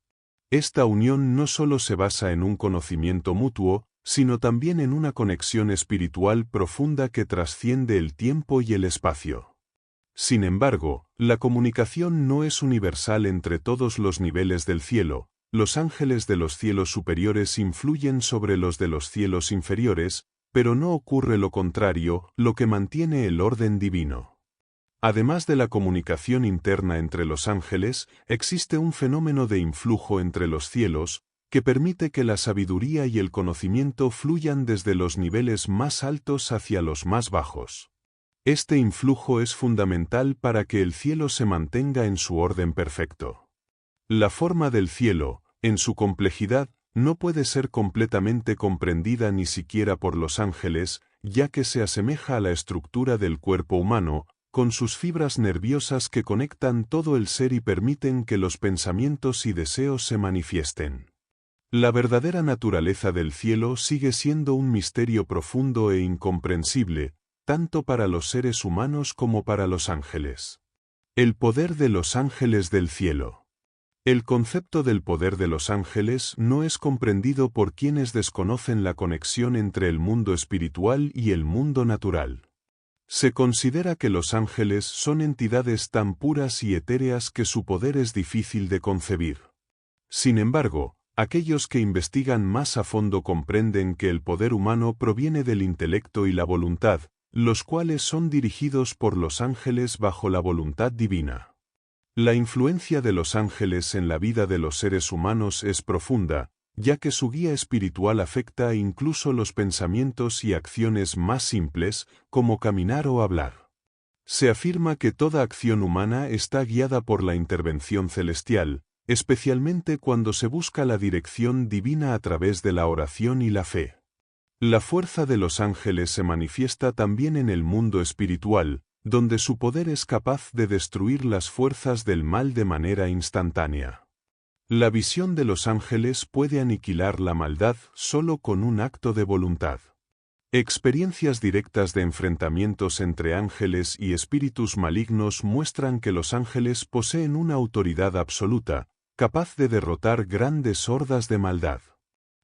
Speaker 1: Esta unión no solo se basa en un conocimiento mutuo, sino también en una conexión espiritual profunda que trasciende el tiempo y el espacio. Sin embargo, la comunicación no es universal entre todos los niveles del cielo. Los ángeles de los cielos superiores influyen sobre los de los cielos inferiores, pero no ocurre lo contrario, lo que mantiene el orden divino. Además de la comunicación interna entre los ángeles, existe un fenómeno de influjo entre los cielos, que permite que la sabiduría y el conocimiento fluyan desde los niveles más altos hacia los más bajos. Este influjo es fundamental para que el cielo se mantenga en su orden perfecto. La forma del cielo, en su complejidad, no puede ser completamente comprendida ni siquiera por los ángeles, ya que se asemeja a la estructura del cuerpo humano, con sus fibras nerviosas que conectan todo el ser y permiten que los pensamientos y deseos se manifiesten. La verdadera naturaleza del cielo sigue siendo un misterio profundo e incomprensible, tanto para los seres humanos como para los ángeles. El poder de los ángeles del cielo. El concepto del poder de los ángeles no es comprendido por quienes desconocen la conexión entre el mundo espiritual y el mundo natural. Se considera que los ángeles son entidades tan puras y etéreas que su poder es difícil de concebir. Sin embargo, aquellos que investigan más a fondo comprenden que el poder humano proviene del intelecto y la voluntad, los cuales son dirigidos por los ángeles bajo la voluntad divina. La influencia de los ángeles en la vida de los seres humanos es profunda, ya que su guía espiritual afecta incluso los pensamientos y acciones más simples, como caminar o hablar. Se afirma que toda acción humana está guiada por la intervención celestial, especialmente cuando se busca la dirección divina a través de la oración y la fe. La fuerza de los ángeles se manifiesta también en el mundo espiritual, donde su poder es capaz de destruir las fuerzas del mal de manera instantánea. La visión de los ángeles puede aniquilar la maldad solo con un acto de voluntad. Experiencias directas de enfrentamientos entre ángeles y espíritus malignos muestran que los ángeles poseen una autoridad absoluta, capaz de derrotar grandes hordas de maldad.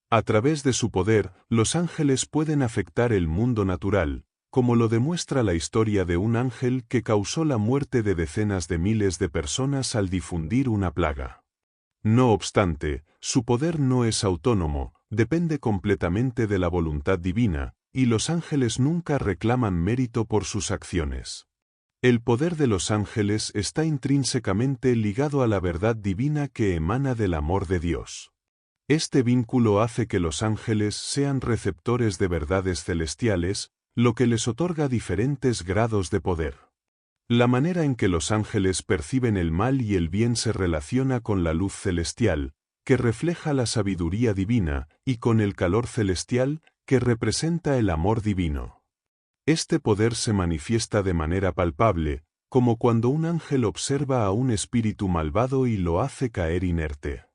Speaker 1: A través de su poder, los ángeles pueden afectar el mundo natural, como lo demuestra la historia de un ángel que causó la muerte de decenas de miles de personas al difundir una plaga. No obstante, su poder no es autónomo, depende completamente de la voluntad divina, y los ángeles nunca reclaman mérito por sus acciones. El poder de los ángeles está intrínsecamente ligado a la verdad divina que emana del amor de Dios. Este vínculo hace que los ángeles sean receptores de verdades celestiales, lo que les otorga diferentes grados de poder. La manera en que los ángeles perciben el mal y el bien se relaciona con la luz celestial, que refleja la sabiduría divina, y con el calor celestial, que representa el amor divino. Este poder se manifiesta de manera palpable, como cuando un ángel observa a un espíritu malvado y lo hace caer inerte.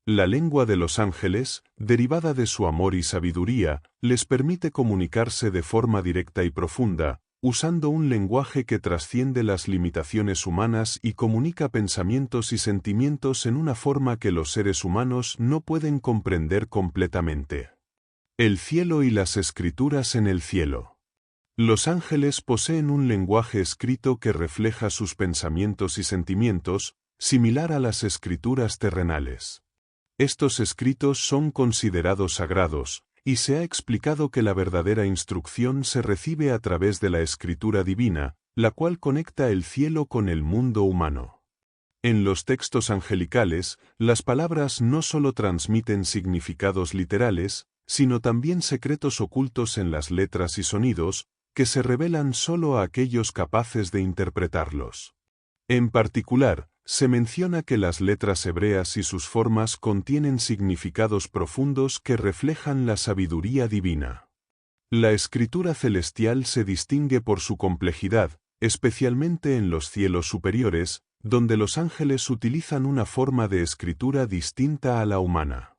Speaker 1: La lengua de los ángeles, derivada de su amor y sabiduría, les permite comunicarse de forma directa y profunda, usando un lenguaje que trasciende las limitaciones humanas y comunica pensamientos y sentimientos en una forma que los seres humanos no pueden comprender completamente. El cielo y las escrituras en el cielo. Los ángeles poseen un lenguaje escrito que refleja sus pensamientos y sentimientos, similar a las escrituras terrenales. Estos escritos son considerados sagrados, y se ha explicado que la verdadera instrucción se recibe a través de la escritura divina, la cual conecta el cielo con el mundo humano. En los textos angelicales, las palabras no solo transmiten significados literales, sino también secretos ocultos en las letras y sonidos, que se revelan solo a aquellos capaces de interpretarlos. En particular, se menciona que las letras hebreas y sus formas contienen significados profundos que reflejan la sabiduría divina. La escritura celestial se distingue por su complejidad, especialmente en los cielos superiores, donde los ángeles utilizan una forma de escritura distinta a la humana.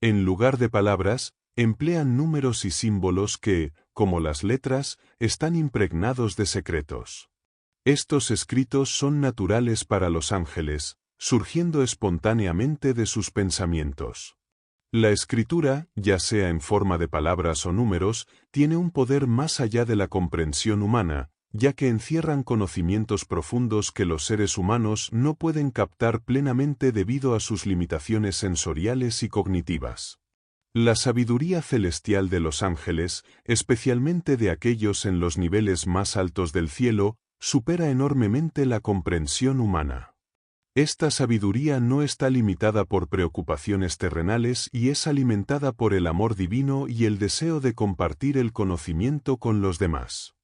Speaker 1: En lugar de palabras, emplean números y símbolos que, como las letras, están impregnados de secretos. Estos escritos son naturales para los ángeles, surgiendo espontáneamente de sus pensamientos. La escritura, ya sea en forma de palabras o números, tiene un poder más allá de la comprensión humana, ya que encierran conocimientos profundos que los seres humanos no pueden captar plenamente debido a sus limitaciones sensoriales y cognitivas. La sabiduría celestial de los ángeles, especialmente de aquellos en los niveles más altos del cielo, supera enormemente la comprensión humana. Esta sabiduría no está limitada por preocupaciones terrenales y es alimentada por el amor divino y el deseo de compartir el conocimiento con los demás.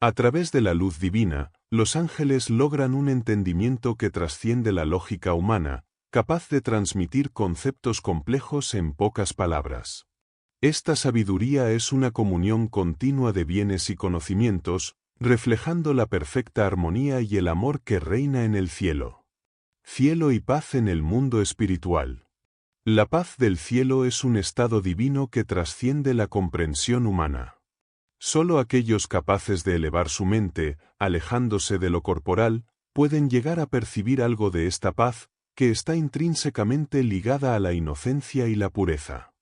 Speaker 1: A través de la luz divina, los ángeles logran un entendimiento que trasciende la lógica humana, capaz de transmitir conceptos complejos en pocas palabras. Esta sabiduría es una comunión continua de bienes y conocimientos, reflejando la perfecta armonía y el amor que reina en el cielo. Cielo y paz en el mundo espiritual. La paz del cielo es un estado divino que trasciende la comprensión humana. Solo aquellos capaces de elevar su mente, alejándose de lo corporal, pueden llegar a percibir algo de esta paz, que está intrínsecamente ligada a la inocencia y la pureza.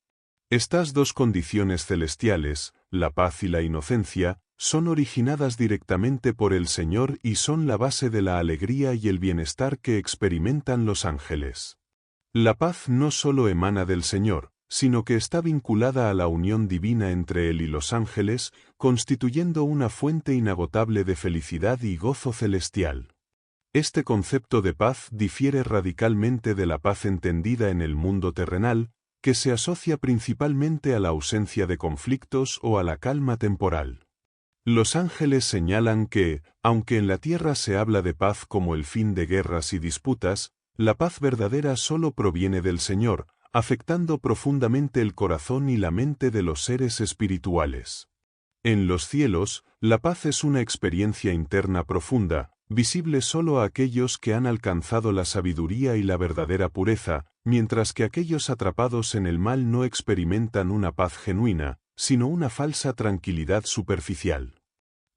Speaker 1: Estas dos condiciones celestiales, la paz y la inocencia, son originadas directamente por el Señor y son la base de la alegría y el bienestar que experimentan los ángeles. La paz no solo emana del Señor, sino que está vinculada a la unión divina entre Él y los ángeles, constituyendo una fuente inagotable de felicidad y gozo celestial. Este concepto de paz difiere radicalmente de la paz entendida en el mundo terrenal, que se asocia principalmente a la ausencia de conflictos o a la calma temporal. Los ángeles señalan que, aunque en la tierra se habla de paz como el fin de guerras y disputas, la paz verdadera solo proviene del Señor, afectando profundamente el corazón y la mente de los seres espirituales. En los cielos, la paz es una experiencia interna profunda, visible solo a aquellos que han alcanzado la sabiduría y la verdadera pureza, mientras que aquellos atrapados en el mal no experimentan una paz genuina, sino una falsa tranquilidad superficial.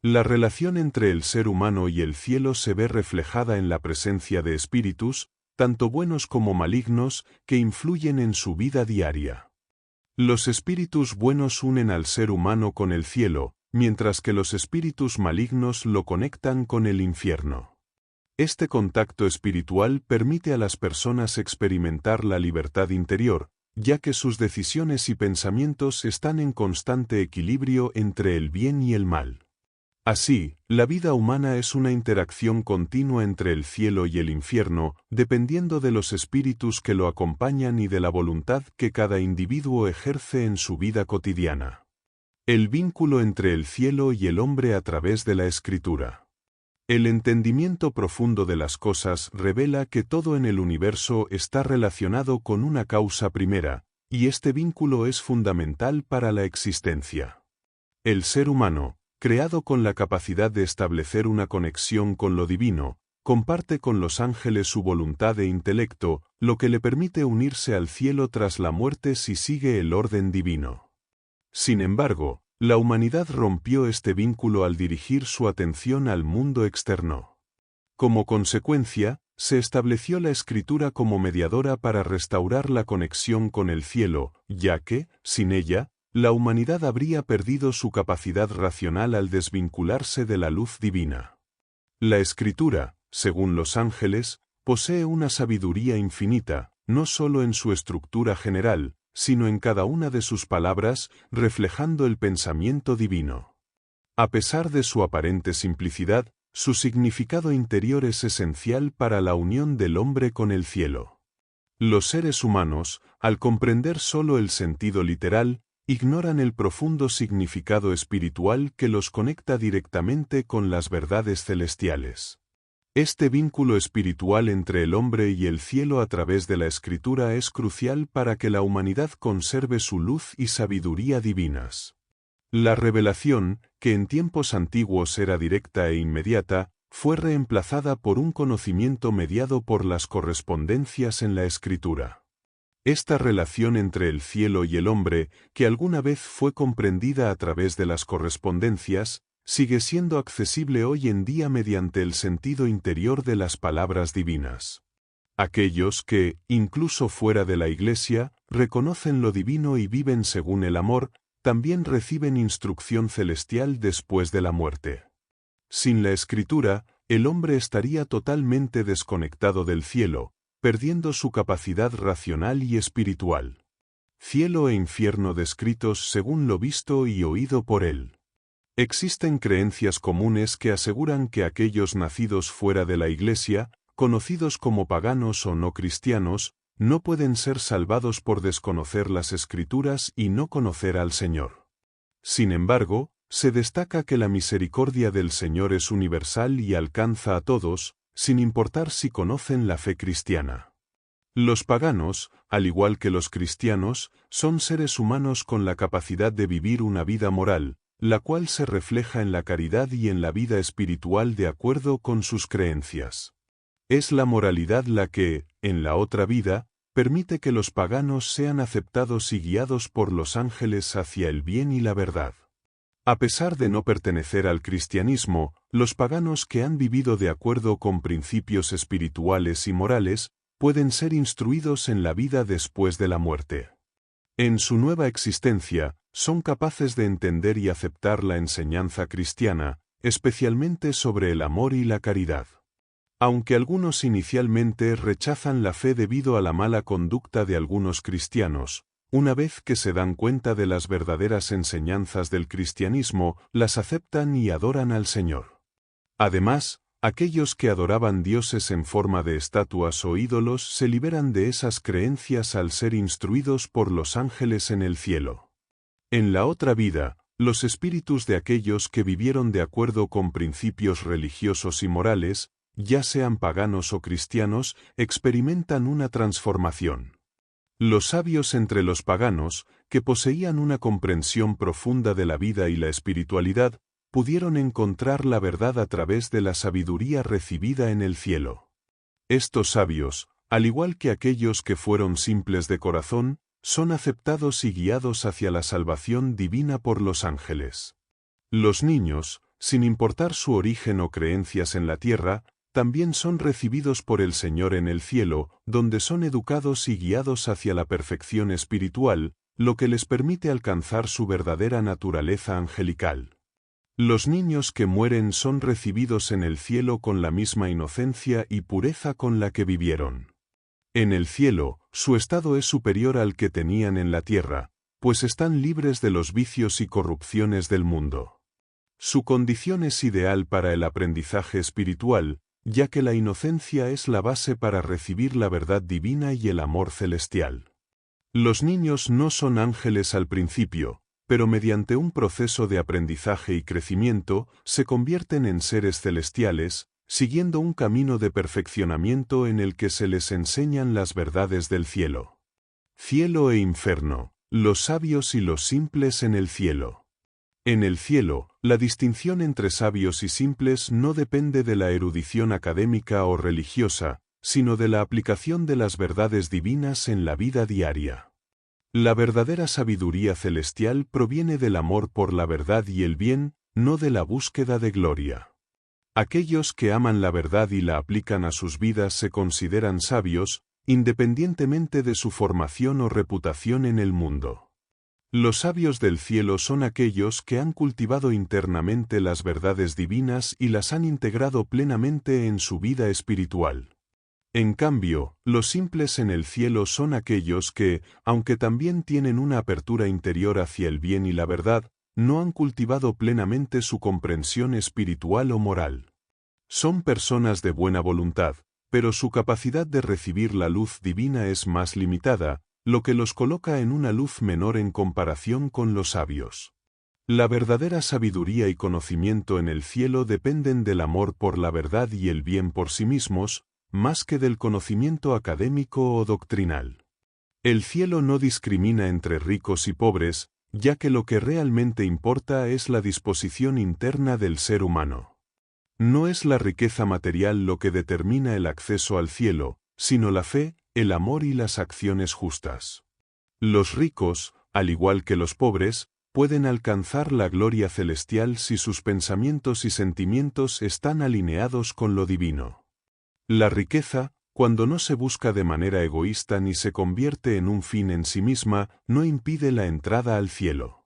Speaker 1: La relación entre el ser humano y el cielo se ve reflejada en la presencia de espíritus, tanto buenos como malignos, que influyen en su vida diaria. Los espíritus buenos unen al ser humano con el cielo, mientras que los espíritus malignos lo conectan con el infierno. Este contacto espiritual permite a las personas experimentar la libertad interior, ya que sus decisiones y pensamientos están en constante equilibrio entre el bien y el mal. Así, la vida humana es una interacción continua entre el cielo y el infierno, dependiendo de los espíritus que lo acompañan y de la voluntad que cada individuo ejerce en su vida cotidiana. El vínculo entre el cielo y el hombre a través de la Escritura. El entendimiento profundo de las cosas revela que todo en el universo está relacionado con una causa primera, y este vínculo es fundamental para la existencia. El ser humano, creado con la capacidad de establecer una conexión con lo divino, comparte con los ángeles su voluntad e intelecto, lo que le permite unirse al cielo tras la muerte si sigue el orden divino. Sin embargo, la humanidad rompió este vínculo al dirigir su atención al mundo externo. Como consecuencia, se estableció la Escritura como mediadora para restaurar la conexión con el cielo, ya que, sin ella, la humanidad habría perdido su capacidad racional al desvincularse de la luz divina. La Escritura, según los ángeles, posee una sabiduría infinita, no solo en su estructura general, sino en cada una de sus palabras, reflejando el pensamiento divino. A pesar de su aparente simplicidad, su significado interior es esencial para la unión del hombre con el cielo. Los seres humanos, al comprender solo el sentido literal, ignoran el profundo significado espiritual que los conecta directamente con las verdades celestiales. Este vínculo espiritual entre el hombre y el cielo a través de la Escritura es crucial para que la humanidad conserve su luz y sabiduría divinas. La revelación, que en tiempos antiguos era directa e inmediata, fue reemplazada por un conocimiento mediado por las correspondencias en la Escritura. Esta relación entre el cielo y el hombre, que alguna vez fue comprendida a través de las correspondencias, sigue siendo accesible hoy en día mediante el sentido interior de las palabras divinas. Aquellos que, incluso fuera de la Iglesia, reconocen lo divino y viven según el amor, también reciben instrucción celestial después de la muerte. Sin la Escritura, el hombre estaría totalmente desconectado del cielo, perdiendo su capacidad racional y espiritual. Cielo e infierno descritos según lo visto y oído por él. Existen creencias comunes que aseguran que aquellos nacidos fuera de la Iglesia, conocidos como paganos o no cristianos, no pueden ser salvados por desconocer las Escrituras y no conocer al Señor. Sin embargo, se destaca que la misericordia del Señor es universal y alcanza a todos, sin importar si conocen la fe cristiana. Los paganos, al igual que los cristianos, son seres humanos con la capacidad de vivir una vida moral, la cual se refleja en la caridad y en la vida espiritual de acuerdo con sus creencias. Es la moralidad la que, en la otra vida, permite que los paganos sean aceptados y guiados por los ángeles hacia el bien y la verdad. A pesar de no pertenecer al cristianismo, los paganos que han vivido de acuerdo con principios espirituales y morales, pueden ser instruidos en la vida después de la muerte. En su nueva existencia, son capaces de entender y aceptar la enseñanza cristiana, especialmente sobre el amor y la caridad. Aunque algunos inicialmente rechazan la fe debido a la mala conducta de algunos cristianos, una vez que se dan cuenta de las verdaderas enseñanzas del cristianismo, las aceptan y adoran al Señor. Además, aquellos que adoraban dioses en forma de estatuas o ídolos se liberan de esas creencias al ser instruidos por los ángeles en el cielo. En la otra vida, los espíritus de aquellos que vivieron de acuerdo con principios religiosos y morales, ya sean paganos o cristianos, experimentan una transformación. Los sabios entre los paganos, que poseían una comprensión profunda de la vida y la espiritualidad, pudieron encontrar la verdad a través de la sabiduría recibida en el cielo. Estos sabios, al igual que aquellos que fueron simples de corazón, son aceptados y guiados hacia la salvación divina por los ángeles. Los niños, sin importar su origen o creencias en la tierra, también son recibidos por el Señor en el cielo, donde son educados y guiados hacia la perfección espiritual, lo que les permite alcanzar su verdadera naturaleza angelical. Los niños que mueren son recibidos en el cielo con la misma inocencia y pureza con la que vivieron. En el cielo, su estado es superior al que tenían en la tierra, pues están libres de los vicios y corrupciones del mundo. Su condición es ideal para el aprendizaje espiritual, ya que la inocencia es la base para recibir la verdad divina y el amor celestial. Los niños no son ángeles al principio, pero mediante un proceso de aprendizaje y crecimiento, se convierten en seres celestiales, siguiendo un camino de perfeccionamiento en el que se les enseñan las verdades del cielo. Cielo e infierno, los sabios y los simples en el cielo. En el cielo, la distinción entre sabios y simples no depende de la erudición académica o religiosa, sino de la aplicación de las verdades divinas en la vida diaria. La verdadera sabiduría celestial proviene del amor por la verdad y el bien, no de la búsqueda de gloria. Aquellos que aman la verdad y la aplican a sus vidas se consideran sabios, independientemente de su formación o reputación en el mundo. Los sabios del cielo son aquellos que han cultivado internamente las verdades divinas y las han integrado plenamente en su vida espiritual. En cambio, los simples en el cielo son aquellos que, aunque también tienen una apertura interior hacia el bien y la verdad, no han cultivado plenamente su comprensión espiritual o moral. Son personas de buena voluntad, pero su capacidad de recibir la luz divina es más limitada, lo que los coloca en una luz menor en comparación con los sabios. La verdadera sabiduría y conocimiento en el cielo dependen del amor por la verdad y el bien por sí mismos, más que del conocimiento académico o doctrinal. El cielo no discrimina entre ricos y pobres, ya que lo que realmente importa es la disposición interna del ser humano. No es la riqueza material lo que determina el acceso al cielo, sino la fe, el amor y las acciones justas. Los ricos, al igual que los pobres, pueden alcanzar la gloria celestial si sus pensamientos y sentimientos están alineados con lo divino. La riqueza, cuando no se busca de manera egoísta ni se convierte en un fin en sí misma, no impide la entrada al cielo.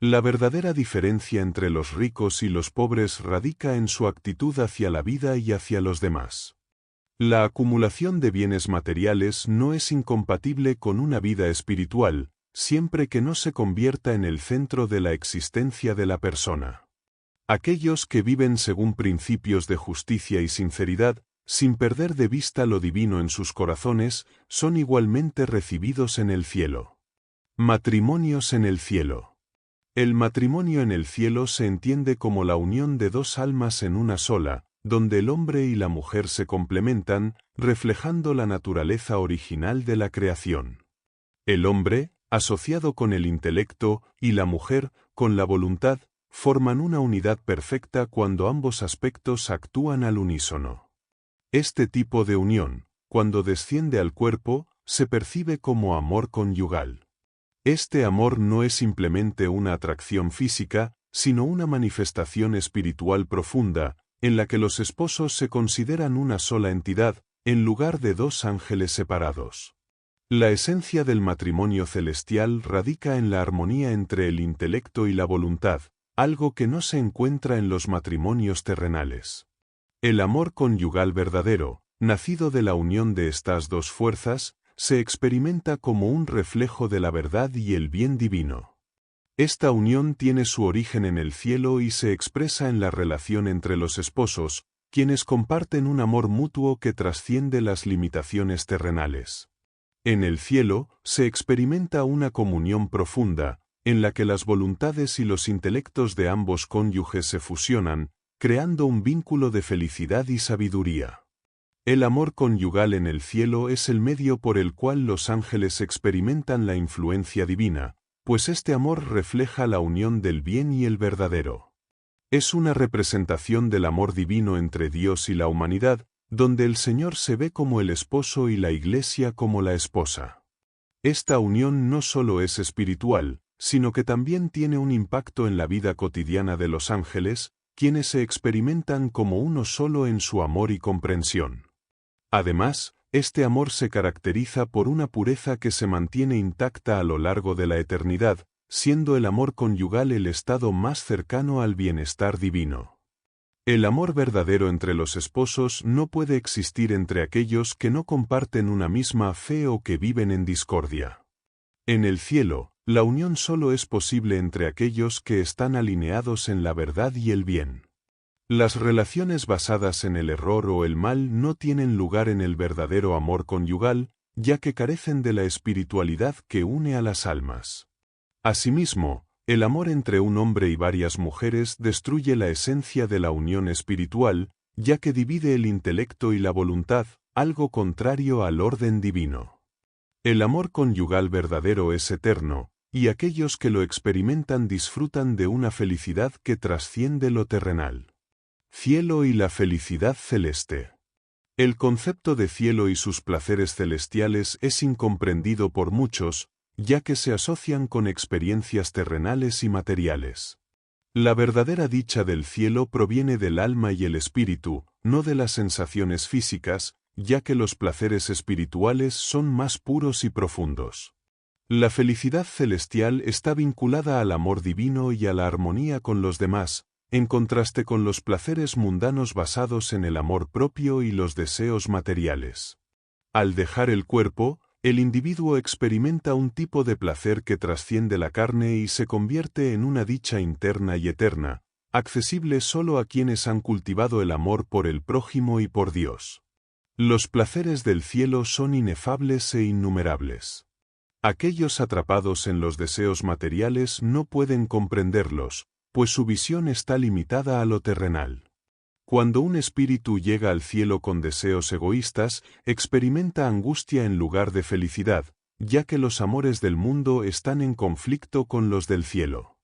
Speaker 1: La verdadera diferencia entre los ricos y los pobres radica en su actitud hacia la vida y hacia los demás. La acumulación de bienes materiales no es incompatible con una vida espiritual, siempre que no se convierta en el centro de la existencia de la persona. Aquellos que viven según principios de justicia y sinceridad, sin perder de vista lo divino en sus corazones, son igualmente recibidos en el cielo. Matrimonios en el cielo. El matrimonio en el cielo se entiende como la unión de dos almas en una sola, donde el hombre y la mujer se complementan, reflejando la naturaleza original de la creación. El hombre, asociado con el intelecto, y la mujer, con la voluntad, forman una unidad perfecta cuando ambos aspectos actúan al unísono. Este tipo de unión, cuando desciende al cuerpo, se percibe como amor conyugal. Este amor no es simplemente una atracción física, sino una manifestación espiritual profunda, en la que los esposos se consideran una sola entidad, en lugar de dos ángeles separados. La esencia del matrimonio celestial radica en la armonía entre el intelecto y la voluntad, algo que no se encuentra en los matrimonios terrenales. El amor conyugal verdadero, nacido de la unión de estas dos fuerzas, se experimenta como un reflejo de la verdad y el bien divino. Esta unión tiene su origen en el cielo y se expresa en la relación entre los esposos, quienes comparten un amor mutuo que trasciende las limitaciones terrenales. En el cielo, se experimenta una comunión profunda, en la que las voluntades y los intelectos de ambos cónyuges se fusionan, creando un vínculo de felicidad y sabiduría. El amor conyugal en el cielo es el medio por el cual los ángeles experimentan la influencia divina, pues este amor refleja la unión del bien y el verdadero. Es una representación del amor divino entre Dios y la humanidad, donde el Señor se ve como el esposo y la Iglesia como la esposa. Esta unión no solo es espiritual, sino que también tiene un impacto en la vida cotidiana de los ángeles, quienes se experimentan como uno solo en su amor y comprensión. Además, este amor se caracteriza por una pureza que se mantiene intacta a lo largo de la eternidad, siendo el amor conyugal el estado más cercano al bienestar divino. El amor verdadero entre los esposos no puede existir entre aquellos que no comparten una misma fe o que viven en discordia. En el cielo, la unión solo es posible entre aquellos que están alineados en la verdad y el bien. Las relaciones basadas en el error o el mal no tienen lugar en el verdadero amor conyugal, ya que carecen de la espiritualidad que une a las almas. Asimismo, el amor entre un hombre y varias mujeres destruye la esencia de la unión espiritual, ya que divide el intelecto y la voluntad, algo contrario al orden divino. El amor conyugal verdadero es eterno, y aquellos que lo experimentan disfrutan de una felicidad que trasciende lo terrenal. Cielo y la felicidad celeste. El concepto de cielo y sus placeres celestiales es incomprendido por muchos, ya que se asocian con experiencias terrenales y materiales. La verdadera dicha del cielo proviene del alma y el espíritu, no de las sensaciones físicas, ya que los placeres espirituales son más puros y profundos. La felicidad celestial está vinculada al amor divino y a la armonía con los demás, en contraste con los placeres mundanos basados en el amor propio y los deseos materiales. Al dejar el cuerpo, el individuo experimenta un tipo de placer que trasciende la carne y se convierte en una dicha interna y eterna, accesible solo a quienes han cultivado el amor por el prójimo y por Dios. Los placeres del cielo son inefables e innumerables. Aquellos atrapados en los deseos materiales no pueden comprenderlos, pues su visión está limitada a lo terrenal. Cuando un espíritu llega al cielo con deseos egoístas, experimenta angustia en lugar de felicidad, ya que los amores del mundo están en conflicto con los del cielo.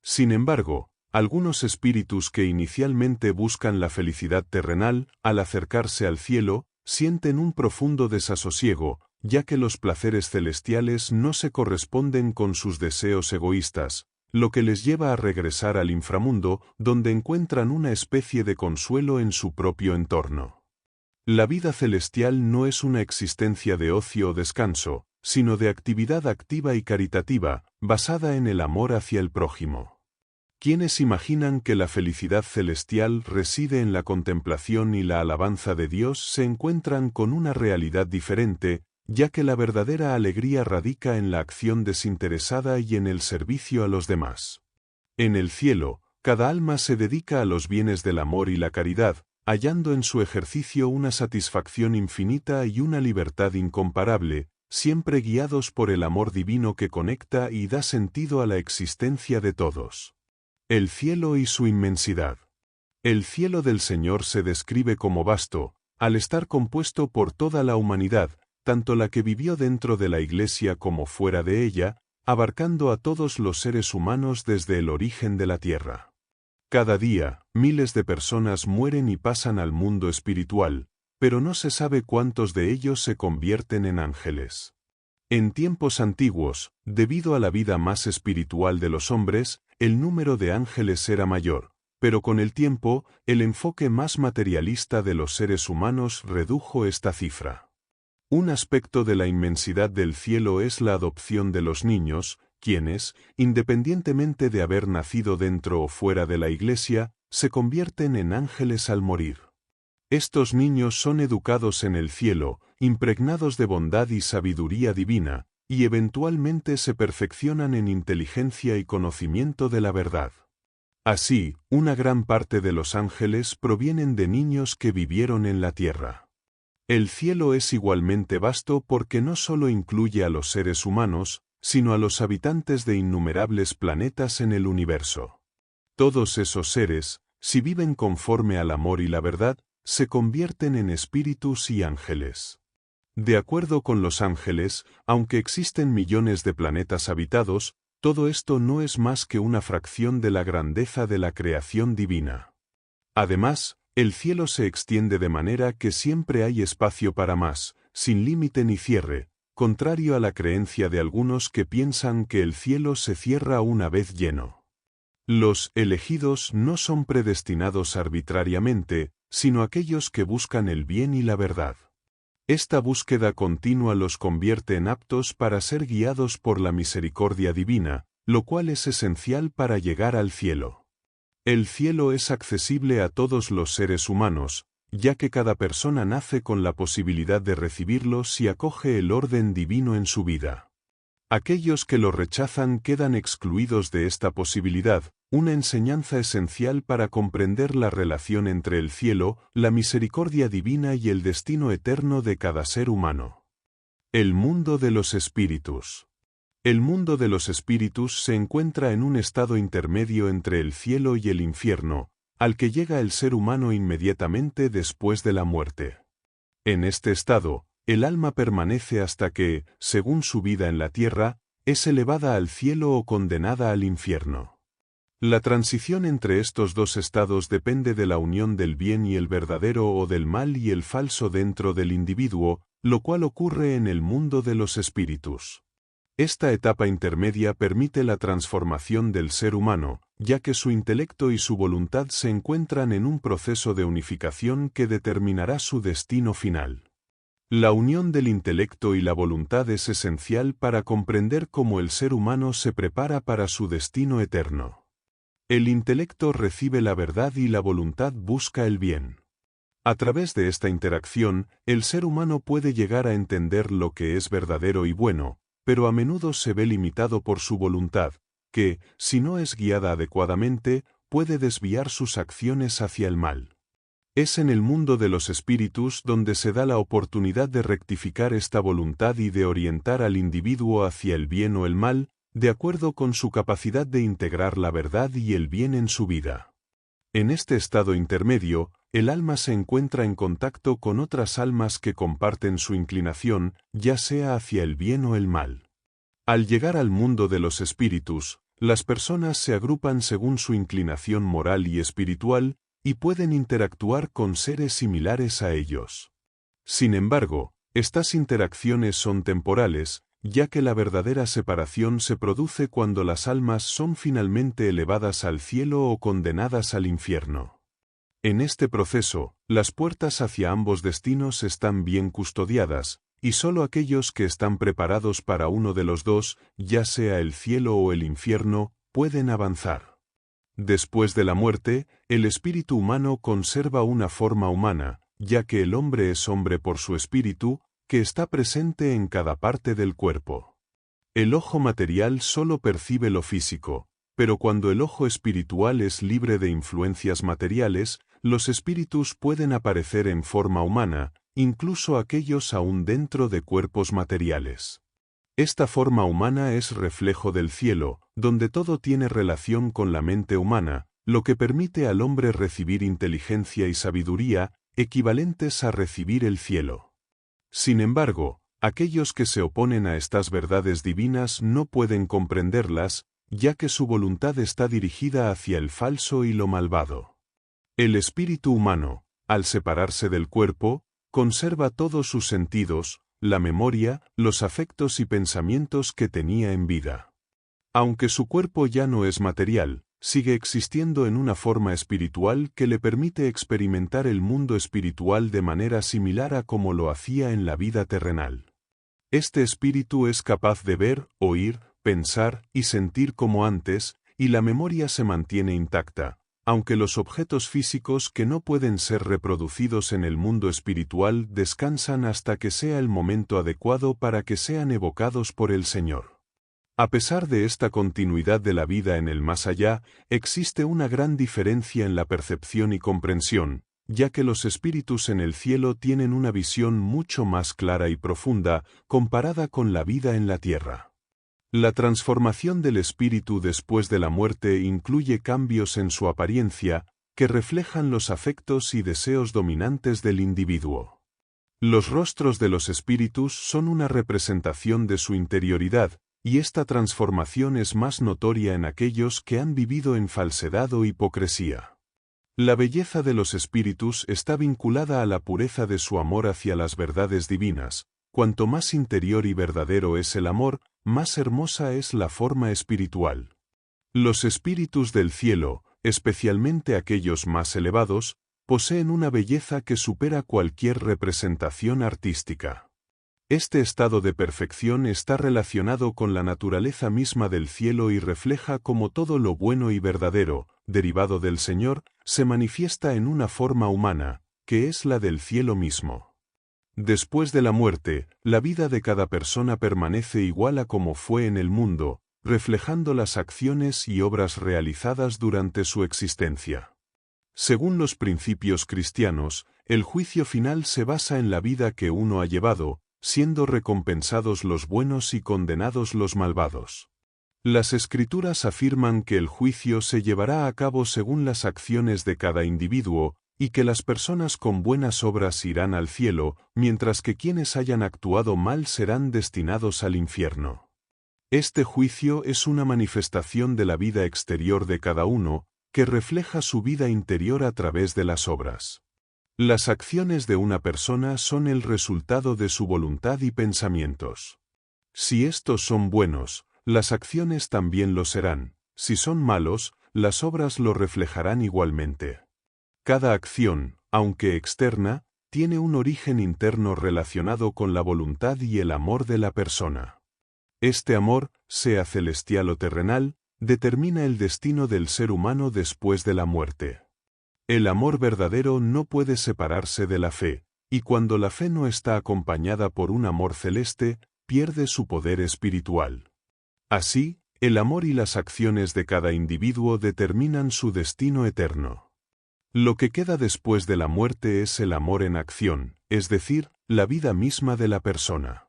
Speaker 1: Sin embargo, algunos espíritus que inicialmente buscan la felicidad terrenal, al acercarse al cielo, sienten un profundo desasosiego, ya que los placeres celestiales no se corresponden con sus deseos egoístas, lo que les lleva a regresar al inframundo, donde encuentran una especie de consuelo en su propio entorno. La vida celestial no es una existencia de ocio o descanso, sino de actividad activa y caritativa, basada en el amor hacia el prójimo. Quienes imaginan que la felicidad celestial reside en la contemplación y la alabanza de Dios se encuentran con una realidad diferente, ya que la verdadera alegría radica en la acción desinteresada y en el servicio a los demás. En el cielo, cada alma se dedica a los bienes del amor y la caridad, hallando en su ejercicio una satisfacción infinita y una libertad incomparable, siempre guiados por el amor divino que conecta y da sentido a la existencia de todos. El cielo y su inmensidad. El cielo del Señor se describe como vasto, al estar compuesto por toda la humanidad, tanto la que vivió dentro de la Iglesia como fuera de ella, abarcando a todos los seres humanos desde el origen de la tierra. Cada día, miles de personas mueren y pasan al mundo espiritual, pero no se sabe cuántos de ellos se convierten en ángeles. En tiempos antiguos, debido a la vida más espiritual de los hombres, el número de ángeles era mayor, pero con el tiempo, el enfoque más materialista de los seres humanos redujo esta cifra. Un aspecto de la inmensidad del cielo es la adopción de los niños, quienes, independientemente de haber nacido dentro o fuera de la Iglesia, se convierten en ángeles al morir. Estos niños son educados en el cielo, impregnados de bondad y sabiduría divina, y eventualmente se perfeccionan en inteligencia y conocimiento de la verdad. Así, una gran parte de los ángeles provienen de niños que vivieron en la tierra. El cielo es igualmente vasto porque no solo incluye a los seres humanos, sino a los habitantes de innumerables planetas en el universo. Todos esos seres, si viven conforme al amor y la verdad, se convierten en espíritus y ángeles. De acuerdo con los ángeles, aunque existen millones de planetas habitados, todo esto no es más que una fracción de la grandeza de la creación divina. Además, el cielo se extiende de manera que siempre hay espacio para más, sin límite ni cierre, contrario a la creencia de algunos que piensan que el cielo se cierra una vez lleno. Los elegidos no son predestinados arbitrariamente, sino aquellos que buscan el bien y la verdad. Esta búsqueda continua los convierte en aptos para ser guiados por la misericordia divina, lo cual es esencial para llegar al cielo. El cielo es accesible a todos los seres humanos, ya que cada persona nace con la posibilidad de recibirlo si acoge el orden divino en su vida. Aquellos que lo rechazan quedan excluidos de esta posibilidad, una enseñanza esencial para comprender la relación entre el cielo, la misericordia divina y el destino eterno de cada ser humano. El mundo de los espíritus. El mundo de los espíritus se encuentra en un estado intermedio entre el cielo y el infierno, al que llega el ser humano inmediatamente después de la muerte. En este estado, el alma permanece hasta que, según su vida en la tierra, es elevada al cielo o condenada al infierno. La transición entre estos dos estados depende de la unión del bien y el verdadero o del mal y el falso dentro del individuo, lo cual ocurre en el mundo de los espíritus. Esta etapa intermedia permite la transformación del ser humano, ya que su intelecto y su voluntad se encuentran en un proceso de unificación que determinará su destino final. La unión del intelecto y la voluntad es esencial para comprender cómo el ser humano se prepara para su destino eterno. El intelecto recibe la verdad y la voluntad busca el bien. A través de esta interacción, el ser humano puede llegar a entender lo que es verdadero y bueno, pero a menudo se ve limitado por su voluntad, que, si no es guiada adecuadamente, puede desviar sus acciones hacia el mal. Es en el mundo de los espíritus donde se da la oportunidad de rectificar esta voluntad y de orientar al individuo hacia el bien o el mal, de acuerdo con su capacidad de integrar la verdad y el bien en su vida. En este estado intermedio, el alma se encuentra en contacto con otras almas que comparten su inclinación, ya sea hacia el bien o el mal. Al llegar al mundo de los espíritus, las personas se agrupan según su inclinación moral y espiritual, y pueden interactuar con seres similares a ellos. Sin embargo, estas interacciones son temporales, ya que la verdadera separación se produce cuando las almas son finalmente elevadas al cielo o condenadas al infierno. En este proceso, las puertas hacia ambos destinos están bien custodiadas, y solo aquellos que están preparados para uno de los dos, ya sea el cielo o el infierno, pueden avanzar. Después de la muerte, el espíritu humano conserva una forma humana, ya que el hombre es hombre por su espíritu, que está presente en cada parte del cuerpo. El ojo material solo percibe lo físico, pero cuando el ojo espiritual es libre de influencias materiales, los espíritus pueden aparecer en forma humana, incluso aquellos aún dentro de cuerpos materiales. Esta forma humana es reflejo del cielo, donde todo tiene relación con la mente humana, lo que permite al hombre recibir inteligencia y sabiduría, equivalentes a recibir el cielo. Sin embargo, aquellos que se oponen a estas verdades divinas no pueden comprenderlas, ya que su voluntad está dirigida hacia el falso y lo malvado. El espíritu humano, al separarse del cuerpo, conserva todos sus sentidos, la memoria, los afectos y pensamientos que tenía en vida. Aunque su cuerpo ya no es material, sigue existiendo en una forma espiritual que le permite experimentar el mundo espiritual de manera similar a como lo hacía en la vida terrenal. Este espíritu es capaz de ver, oír, pensar y sentir como antes, y la memoria se mantiene intacta, aunque los objetos físicos que no pueden ser reproducidos en el mundo espiritual descansan hasta que sea el momento adecuado para que sean evocados por el Señor. A pesar de esta continuidad de la vida en el más allá, existe una gran diferencia en la percepción y comprensión, ya que los espíritus en el cielo tienen una visión mucho más clara y profunda comparada con la vida en la tierra. La transformación del espíritu después de la muerte incluye cambios en su apariencia, que reflejan los afectos y deseos dominantes del individuo. Los rostros de los espíritus son una representación de su interioridad, y esta transformación es más notoria en aquellos que han vivido en falsedad o hipocresía. La belleza de los espíritus está vinculada a la pureza de su amor hacia las verdades divinas. Cuanto más interior y verdadero es el amor, más hermosa es la forma espiritual. Los espíritus del cielo, especialmente aquellos más elevados, poseen una belleza que supera cualquier representación artística. Este estado de perfección está relacionado con la naturaleza misma del cielo y refleja cómo todo lo bueno y verdadero, derivado del Señor, se manifiesta en una forma humana, que es la del cielo mismo. Después de la muerte, la vida de cada persona permanece igual a como fue en el mundo, reflejando las acciones y obras realizadas durante su existencia. Según los principios cristianos, el juicio final se basa en la vida que uno ha llevado, siendo recompensados los buenos y condenados los malvados. Las Escrituras afirman que el juicio se llevará a cabo según las acciones de cada individuo, y que las personas con buenas obras irán al cielo, mientras que quienes hayan actuado mal serán destinados al infierno. Este juicio es una manifestación de la vida exterior de cada uno, que refleja su vida interior a través de las obras. Las acciones de una persona son el resultado de su voluntad y pensamientos. Si estos son buenos, las acciones también lo serán; si son malos, las obras lo reflejarán igualmente. Cada acción, aunque externa, tiene un origen interno relacionado con la voluntad y el amor de la persona. Este amor, sea celestial o terrenal, determina el destino del ser humano después de la muerte. El amor verdadero no puede separarse de la fe, y cuando la fe no está acompañada por un amor celeste, pierde su poder espiritual. Así, el amor y las acciones de cada individuo determinan su destino eterno. Lo que queda después de la muerte es el amor en acción, es decir, la vida misma de la persona.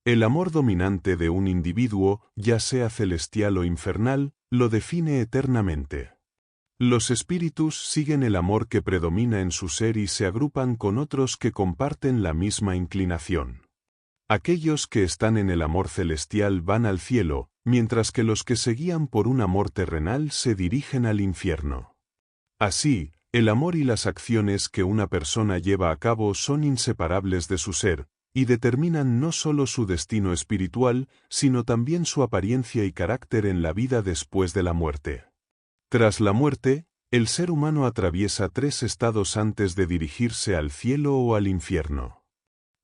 Speaker 1: El amor dominante de un individuo, ya sea celestial o infernal, lo define eternamente. Los espíritus siguen el amor que predomina en su ser y se agrupan con otros que comparten la misma inclinación. Aquellos que están en el amor celestial van al cielo, mientras que los que se guían por un amor terrenal se dirigen al infierno. Así, el amor y las acciones que una persona lleva a cabo son inseparables de su ser, y determinan no solo su destino espiritual, sino también su apariencia y carácter en la vida después de la muerte. Tras la muerte, El ser humano atraviesa 3 estados antes de dirigirse al cielo o al infierno.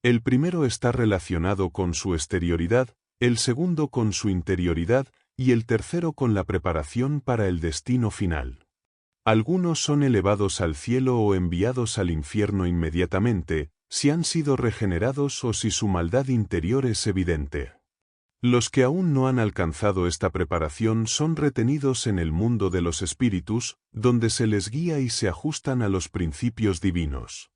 Speaker 1: El primero está relacionado con su exterioridad, el segundo con su interioridad y el tercero con la preparación para el destino final. Algunos son elevados al cielo o enviados al infierno inmediatamente, si han sido regenerados o si su maldad interior es evidente. Los que aún no han alcanzado esta preparación son retenidos en el mundo de los espíritus, donde se les guía y se ajustan a los principios divinos.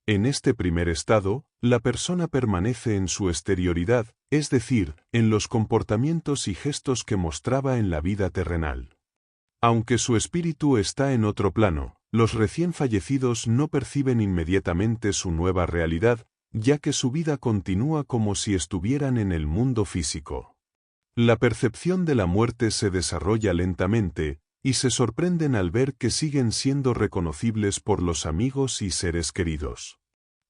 Speaker 1: En este primer estado, la persona permanece en su exterioridad, es decir, en los comportamientos y gestos que mostraba en la vida terrenal. Aunque su espíritu está en otro plano, los recién fallecidos no perciben inmediatamente su nueva realidad, ya que su vida continúa como si estuvieran en el mundo físico. La percepción de la muerte se desarrolla lentamente, y se sorprenden al ver que siguen siendo reconocibles por los amigos y seres queridos.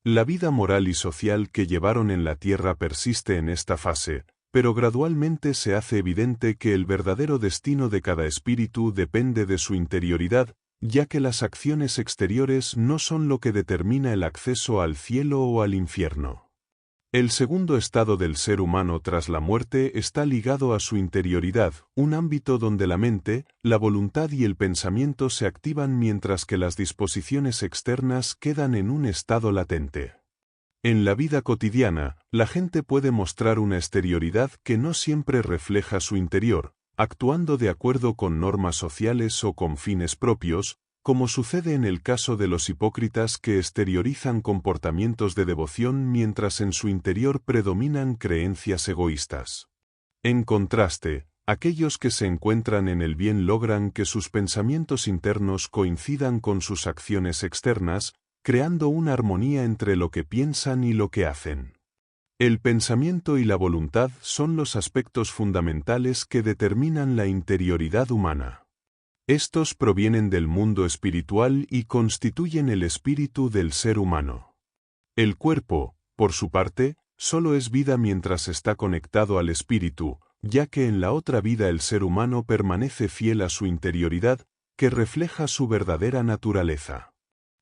Speaker 1: La vida moral y social que llevaron en la tierra persiste en esta fase, pero gradualmente se hace evidente que el verdadero destino de cada espíritu depende de su interioridad, ya que las acciones exteriores no son lo que determina el acceso al cielo o al infierno. El segundo estado del ser humano tras la muerte está ligado a su interioridad, un ámbito donde la mente, la voluntad y el pensamiento se activan mientras que las disposiciones externas quedan en un estado latente. En la vida cotidiana, la gente puede mostrar una exterioridad que no siempre refleja su interior, actuando de acuerdo con normas sociales o con fines propios, como sucede en el caso de los hipócritas que exteriorizan comportamientos de devoción mientras en su interior predominan creencias egoístas. En contraste, aquellos que se encuentran en el bien logran que sus pensamientos internos coincidan con sus acciones externas, creando una armonía entre lo que piensan y lo que hacen. El pensamiento y la voluntad son los aspectos fundamentales que determinan la interioridad humana. Estos provienen del mundo espiritual y constituyen el espíritu del ser humano. El cuerpo, por su parte, solo es vida mientras está conectado al espíritu, ya que en la otra vida el ser humano permanece fiel a su interioridad, que refleja su verdadera naturaleza.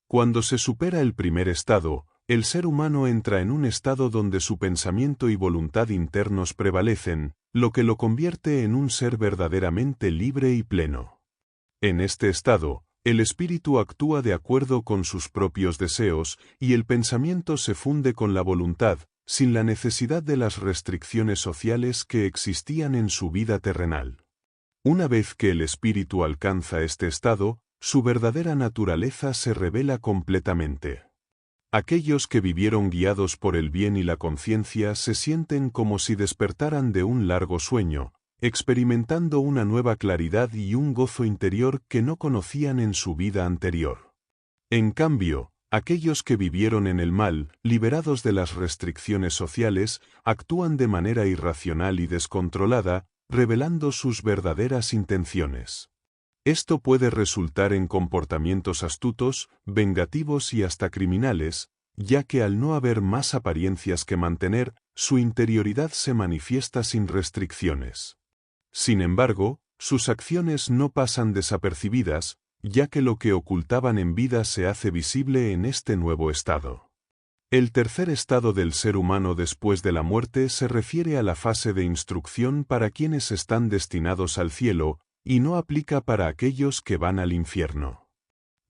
Speaker 1: Cuando se supera el primer estado, el ser humano entra en un estado donde su pensamiento y voluntad internos prevalecen, lo que lo convierte en un ser verdaderamente libre y pleno. En este estado, el espíritu actúa de acuerdo con sus propios deseos y el pensamiento se funde con la voluntad, sin la necesidad de las restricciones sociales que existían en su vida terrenal. Una vez que el espíritu alcanza este estado, su verdadera naturaleza se revela completamente. Aquellos que vivieron guiados por el bien y la conciencia se sienten como si despertaran de un largo sueño, experimentando una nueva claridad y un gozo interior que no conocían en su vida anterior. En cambio, aquellos que vivieron en el mal, liberados de las restricciones sociales, actúan de manera irracional y descontrolada, revelando sus verdaderas intenciones. Esto puede resultar en comportamientos astutos, vengativos y hasta criminales, ya que al no haber más apariencias que mantener, su interioridad se manifiesta sin restricciones. Sin embargo, sus acciones no pasan desapercibidas, ya que lo que ocultaban en vida se hace visible en este nuevo estado. El tercer estado del ser humano después de la muerte se refiere a la fase de instrucción para quienes están destinados al cielo, y no aplica para aquellos que van al infierno.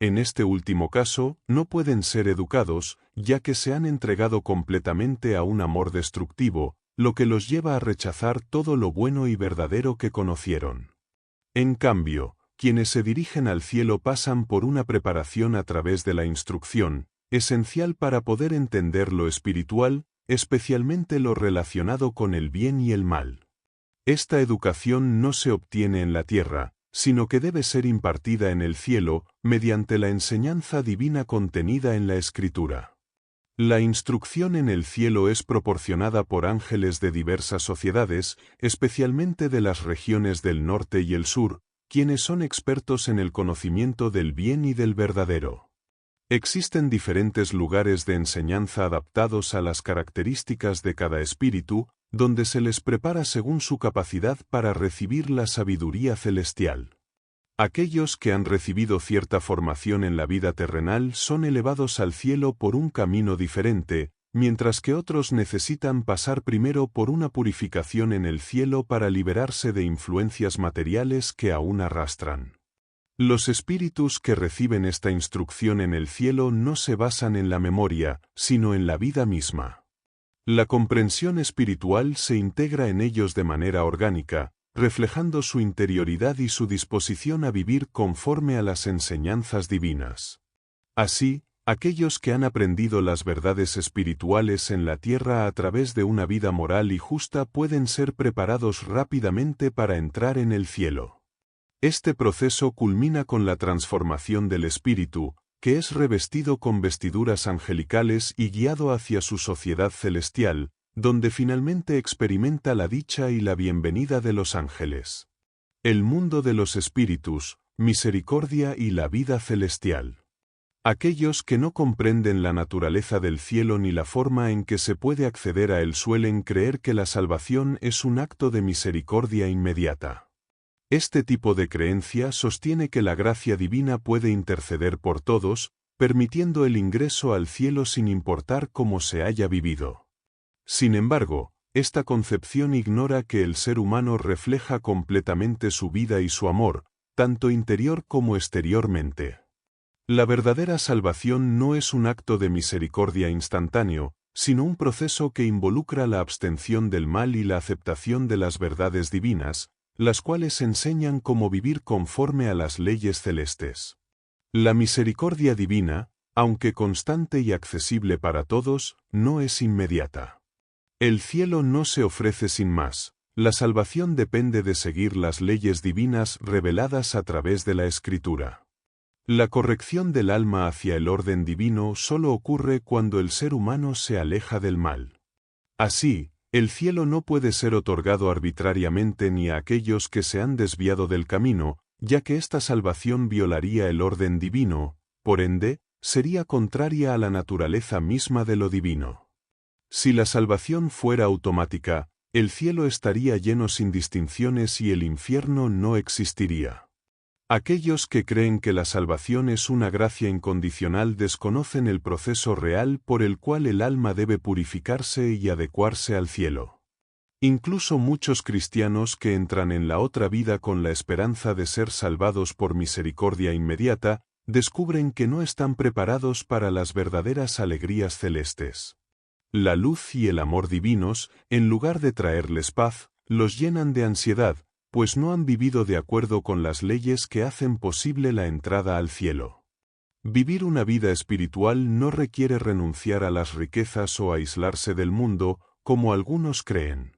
Speaker 1: En este último caso, no pueden ser educados, ya que se han entregado completamente a un amor destructivo, lo que los lleva a rechazar todo lo bueno y verdadero que conocieron. En cambio, quienes se dirigen al cielo pasan por una preparación a través de la instrucción, esencial para poder entender lo espiritual, especialmente lo relacionado con el bien y el mal. Esta educación no se obtiene en la tierra, sino que debe ser impartida en el cielo, mediante la enseñanza divina contenida en la Escritura. La instrucción en el cielo es proporcionada por ángeles de diversas sociedades, especialmente de las regiones del norte y el sur, quienes son expertos en el conocimiento del bien y del verdadero. Existen diferentes lugares de enseñanza adaptados a las características de cada espíritu, donde se les prepara según su capacidad para recibir la sabiduría celestial. Aquellos que han recibido cierta formación en la vida terrenal son elevados al cielo por un camino diferente, mientras que otros necesitan pasar primero por una purificación en el cielo para liberarse de influencias materiales que aún arrastran. Los espíritus que reciben esta instrucción en el cielo no se basan en la memoria, sino en la vida misma. La comprensión espiritual se integra en ellos de manera orgánica, reflejando su interioridad y su disposición a vivir conforme a las enseñanzas divinas. Así, aquellos que han aprendido las verdades espirituales en la tierra a través de una vida moral y justa pueden ser preparados rápidamente para entrar en el cielo. Este proceso culmina con la transformación del espíritu, que es revestido con vestiduras angelicales y guiado hacia su sociedad celestial, donde finalmente experimenta la dicha y la bienvenida de los ángeles. El mundo de los espíritus, misericordia y la vida celestial. Aquellos que no comprenden la naturaleza del cielo ni la forma en que se puede acceder a él suelen creer que la salvación es un acto de misericordia inmediata. Este tipo de creencia sostiene que la gracia divina puede interceder por todos, permitiendo el ingreso al cielo sin importar cómo se haya vivido. Sin embargo, esta concepción ignora que el ser humano refleja completamente su vida y su amor, tanto interior como exteriormente. La verdadera salvación no es un acto de misericordia instantáneo, sino un proceso que involucra la abstención del mal y la aceptación de las verdades divinas, las cuales enseñan cómo vivir conforme a las leyes celestes. La misericordia divina, aunque constante y accesible para todos, no es inmediata. El cielo no se ofrece sin más, la salvación depende de seguir las leyes divinas reveladas a través de la Escritura. La corrección del alma hacia el orden divino solo ocurre cuando el ser humano se aleja del mal. Así, el cielo no puede ser otorgado arbitrariamente ni a aquellos que se han desviado del camino, ya que esta salvación violaría el orden divino, por ende, sería contraria a la naturaleza misma de lo divino. Si la salvación fuera automática, el cielo estaría lleno sin distinciones y el infierno no existiría. Aquellos que creen que la salvación es una gracia incondicional desconocen el proceso real por el cual el alma debe purificarse y adecuarse al cielo. Incluso muchos cristianos que entran en la otra vida con la esperanza de ser salvados por misericordia inmediata, descubren que no están preparados para las verdaderas alegrías celestes. La luz y el amor divinos, en lugar de traerles paz, los llenan de ansiedad, pues no han vivido de acuerdo con las leyes que hacen posible la entrada al cielo. Vivir una vida espiritual no requiere renunciar a las riquezas o aislarse del mundo, como algunos creen.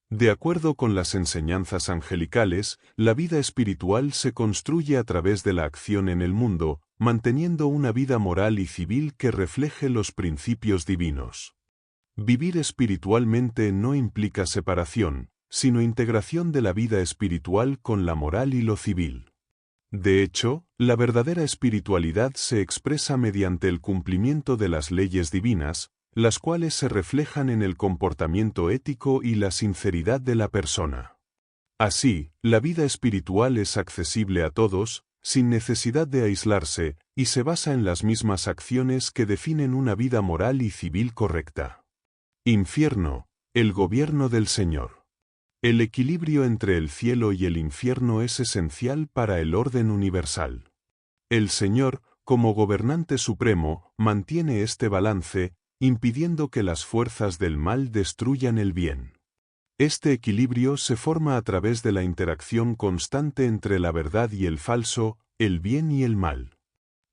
Speaker 1: De acuerdo con las enseñanzas angelicales, la vida espiritual se construye a través de la acción en el mundo, manteniendo una vida moral y civil que refleje los principios divinos. Vivir espiritualmente no implica separación, sino integración de la vida espiritual con la moral y lo civil. De hecho, la verdadera espiritualidad se expresa mediante el cumplimiento de las leyes divinas, las cuales se reflejan en el comportamiento ético y la sinceridad de la persona. Así, la vida espiritual es accesible a todos, sin necesidad de aislarse, y se basa en las mismas acciones que definen una vida moral y civil correcta. Infierno, el gobierno del Señor. El equilibrio entre el cielo y el infierno es esencial para el orden universal. El Señor, como gobernante supremo, mantiene este balance, impidiendo que las fuerzas del mal destruyan el bien. Este equilibrio se forma a través de la interacción constante entre la verdad y el falso, el bien y el mal.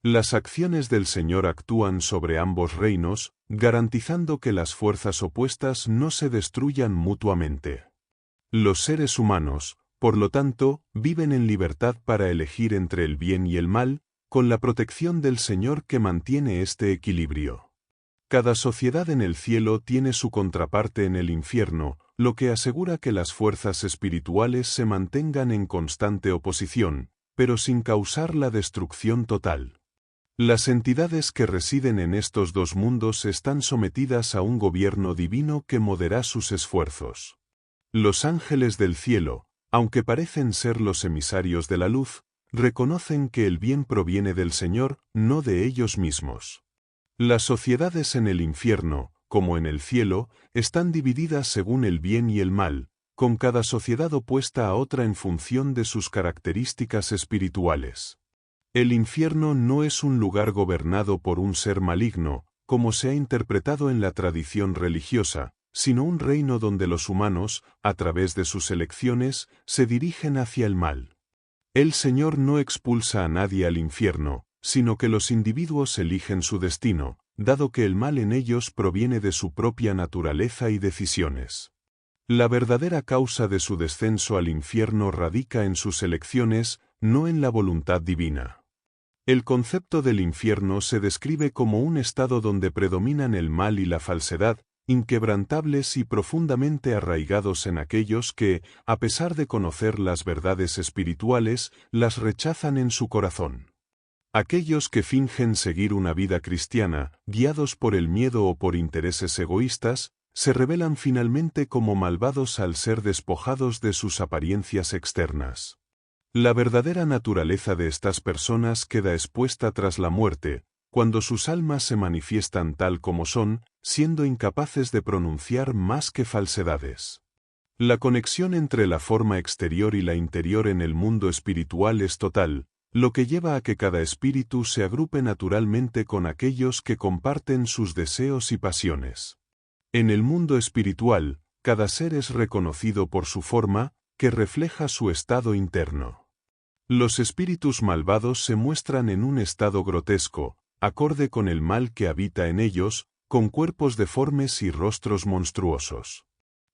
Speaker 1: Las acciones del Señor actúan sobre ambos reinos, garantizando que las fuerzas opuestas no se destruyan mutuamente. Los seres humanos, por lo tanto, viven en libertad para elegir entre el bien y el mal, con la protección del Señor que mantiene este equilibrio. Cada sociedad en el cielo tiene su contraparte en el infierno, lo que asegura que las fuerzas espirituales se mantengan en constante oposición, pero sin causar la destrucción total. Las entidades que residen en estos dos mundos están sometidas a un gobierno divino que modera sus esfuerzos. Los ángeles del cielo, aunque parecen ser los emisarios de la luz, reconocen que el bien proviene del Señor, no de ellos mismos. Las sociedades en el infierno, como en el cielo, están divididas según el bien y el mal, con cada sociedad opuesta a otra en función de sus características espirituales. El infierno no es un lugar gobernado por un ser maligno, como se ha interpretado en la tradición religiosa, sino un reino donde los humanos, a través de sus elecciones, se dirigen hacia el mal. El Señor no expulsa a nadie al infierno, sino que los individuos eligen su destino, dado que el mal en ellos proviene de su propia naturaleza y decisiones. La verdadera causa de su descenso al infierno radica en sus elecciones, no en la voluntad divina. El concepto del infierno se describe como un estado donde predominan el mal y la falsedad, inquebrantables y profundamente arraigados en aquellos que, a pesar de conocer las verdades espirituales, las rechazan en su corazón. Aquellos que fingen seguir una vida cristiana, guiados por el miedo o por intereses egoístas, se revelan finalmente como malvados al ser despojados de sus apariencias externas. La verdadera naturaleza de estas personas queda expuesta tras la muerte, cuando sus almas se manifiestan tal como son, siendo incapaces de pronunciar más que falsedades. La conexión entre la forma exterior y la interior en el mundo espiritual es total, lo que lleva a que cada espíritu se agrupe naturalmente con aquellos que comparten sus deseos y pasiones. En el mundo espiritual, cada ser es reconocido por su forma, que refleja su estado interno. Los espíritus malvados se muestran en un estado grotesco, acorde con el mal que habita en ellos, con cuerpos deformes y rostros monstruosos.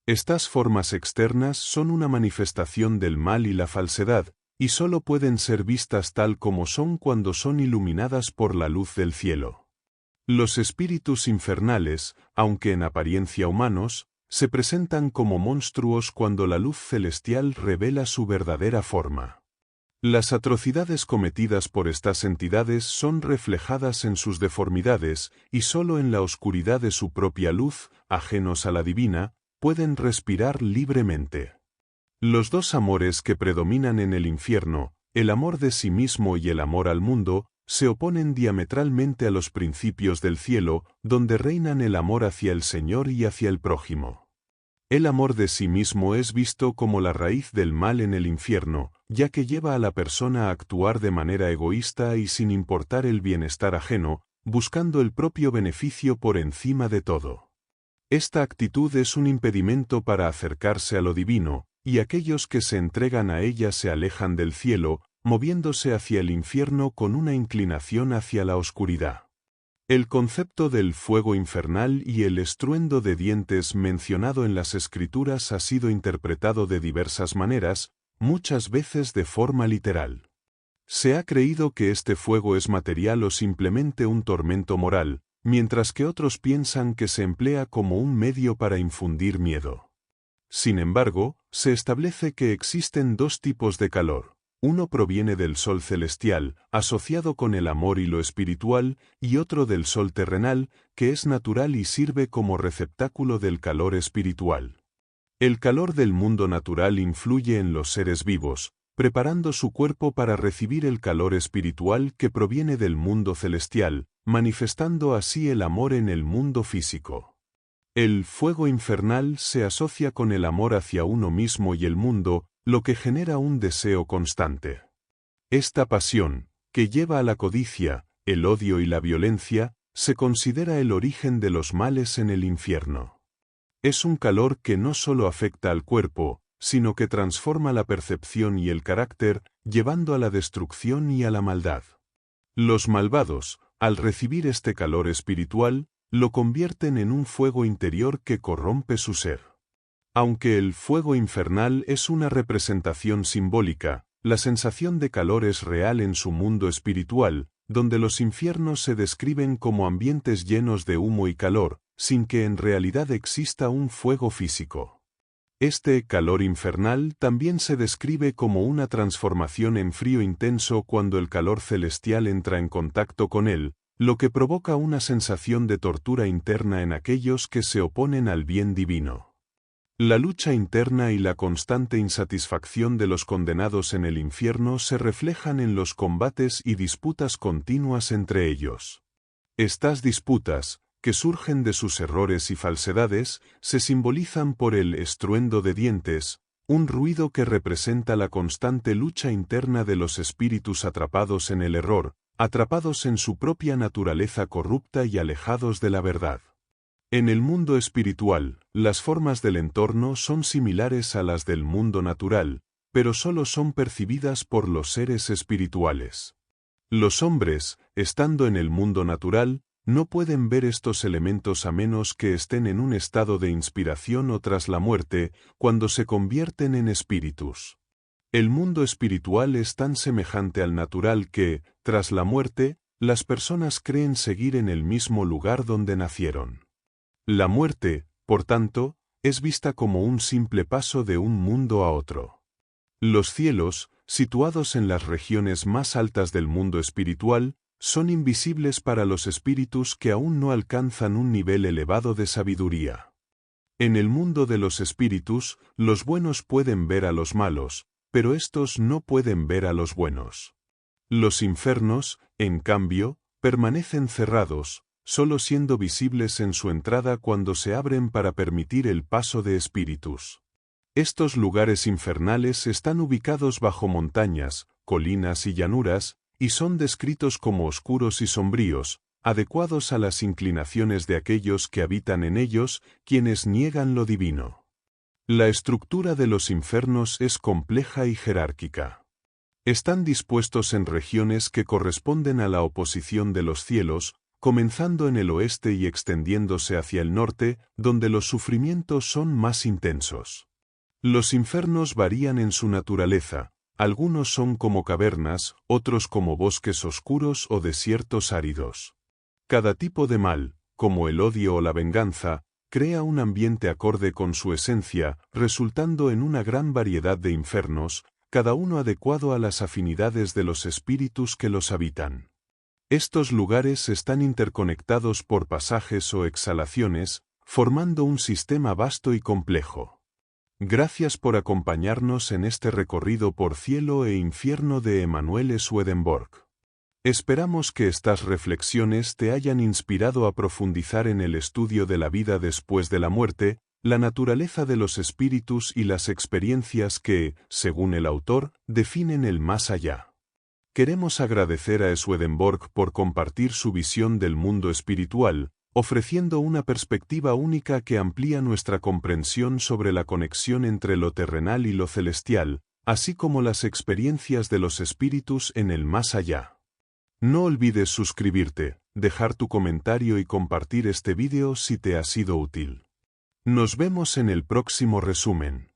Speaker 1: Estas formas externas son una manifestación del mal y la falsedad, y solo pueden ser vistas tal como son cuando son iluminadas por la luz del cielo. Los espíritus infernales, aunque en apariencia humanos, se presentan como monstruos cuando la luz celestial revela su verdadera forma. Las atrocidades cometidas por estas entidades son reflejadas en sus deformidades, y solo en la oscuridad de su propia luz, ajenos a la divina, pueden respirar libremente. Los dos amores que predominan en el infierno, el amor de sí mismo y el amor al mundo, se oponen diametralmente a los principios del cielo, donde reinan el amor hacia el Señor y hacia el prójimo. El amor de sí mismo es visto como la raíz del mal en el infierno, ya que lleva a la persona a actuar de manera egoísta y sin importar el bienestar ajeno, buscando el propio beneficio por encima de todo. Esta actitud es un impedimento para acercarse a lo divino, y aquellos que se entregan a ella se alejan del cielo, moviéndose hacia el infierno con una inclinación hacia la oscuridad. El concepto del fuego infernal y el estruendo de dientes mencionado en las Escrituras ha sido interpretado de diversas maneras, muchas veces de forma literal. Se ha creído que este fuego es material o simplemente un tormento moral, mientras que otros piensan que se emplea como un medio para infundir miedo. Sin embargo, se establece que existen dos tipos de calor. Uno proviene del sol celestial, asociado con el amor y lo espiritual, y otro del sol terrenal, que es natural y sirve como receptáculo del calor espiritual. El calor del mundo natural influye en los seres vivos, preparando su cuerpo para recibir el calor espiritual que proviene del mundo celestial, manifestando así el amor en el mundo físico. El fuego infernal se asocia con el amor hacia uno mismo y el mundo, lo que genera un deseo constante. Esta pasión, que lleva a la codicia, el odio y la violencia, se considera el origen de los males en el infierno. Es un calor que no solo afecta al cuerpo, sino que transforma la percepción y el carácter, llevando a la destrucción y a la maldad. Los malvados, al recibir este calor espiritual, lo convierten en un fuego interior que corrompe su ser. Aunque el fuego infernal es una representación simbólica, la sensación de calor es real en su mundo espiritual, donde los infiernos se describen como ambientes llenos de humo y calor, sin que en realidad exista un fuego físico. Este calor infernal también se describe como una transformación en frío intenso cuando el calor celestial entra en contacto con él, lo que provoca una sensación de tortura interna en aquellos que se oponen al bien divino. La lucha interna y la constante insatisfacción de los condenados en el infierno se reflejan en los combates y disputas continuas entre ellos. Estas disputas, que surgen de sus errores y falsedades, se simbolizan por el estruendo de dientes, un ruido que representa la constante lucha interna de los espíritus atrapados en el error, atrapados en su propia naturaleza corrupta y alejados de la verdad. En el mundo espiritual, las formas del entorno son similares a las del mundo natural, pero solo son percibidas por los seres espirituales. Los hombres, estando en el mundo natural, no pueden ver estos elementos a menos que estén en un estado de inspiración o tras la muerte, cuando se convierten en espíritus. El mundo espiritual es tan semejante al natural que, tras la muerte, las personas creen seguir en el mismo lugar donde nacieron. La muerte, por tanto, es vista como un simple paso de un mundo a otro. Los cielos, situados en las regiones más altas del mundo espiritual, son invisibles para los espíritus que aún no alcanzan un nivel elevado de sabiduría. En el mundo de los espíritus, los buenos pueden ver a los malos, pero estos no pueden ver a los buenos. Los infiernos, en cambio, permanecen cerrados, solo siendo visibles en su entrada cuando se abren para permitir el paso de espíritus. Estos lugares infernales están ubicados bajo montañas, colinas y llanuras, y son descritos como oscuros y sombríos, adecuados a las inclinaciones de aquellos que habitan en ellos, quienes niegan lo divino. La estructura de los infiernos es compleja y jerárquica. Están dispuestos en regiones que corresponden a la oposición de los cielos, comenzando en el oeste y extendiéndose hacia el norte, donde los sufrimientos son más intensos. Los infiernos varían en su naturaleza, algunos son como cavernas, otros como bosques oscuros o desiertos áridos. Cada tipo de mal, como el odio o la venganza, crea un ambiente acorde con su esencia, resultando en una gran variedad de infiernos, cada uno adecuado a las afinidades de los espíritus que los habitan. Estos lugares están interconectados por pasajes o exhalaciones, formando un sistema vasto y complejo. Gracias por acompañarnos en este recorrido por cielo e infierno de Emanuel Swedenborg. Esperamos que estas reflexiones te hayan inspirado a profundizar en el estudio de la vida después de la muerte, la naturaleza de los espíritus y las experiencias que, según el autor, definen el más allá. Queremos agradecer a Swedenborg por compartir su visión del mundo espiritual, ofreciendo una perspectiva única que amplía nuestra comprensión sobre la conexión entre lo terrenal y lo celestial, así como las experiencias de los espíritus en el más allá. No olvides suscribirte, dejar tu comentario y compartir este vídeo si te ha sido útil. Nos vemos en el próximo resumen.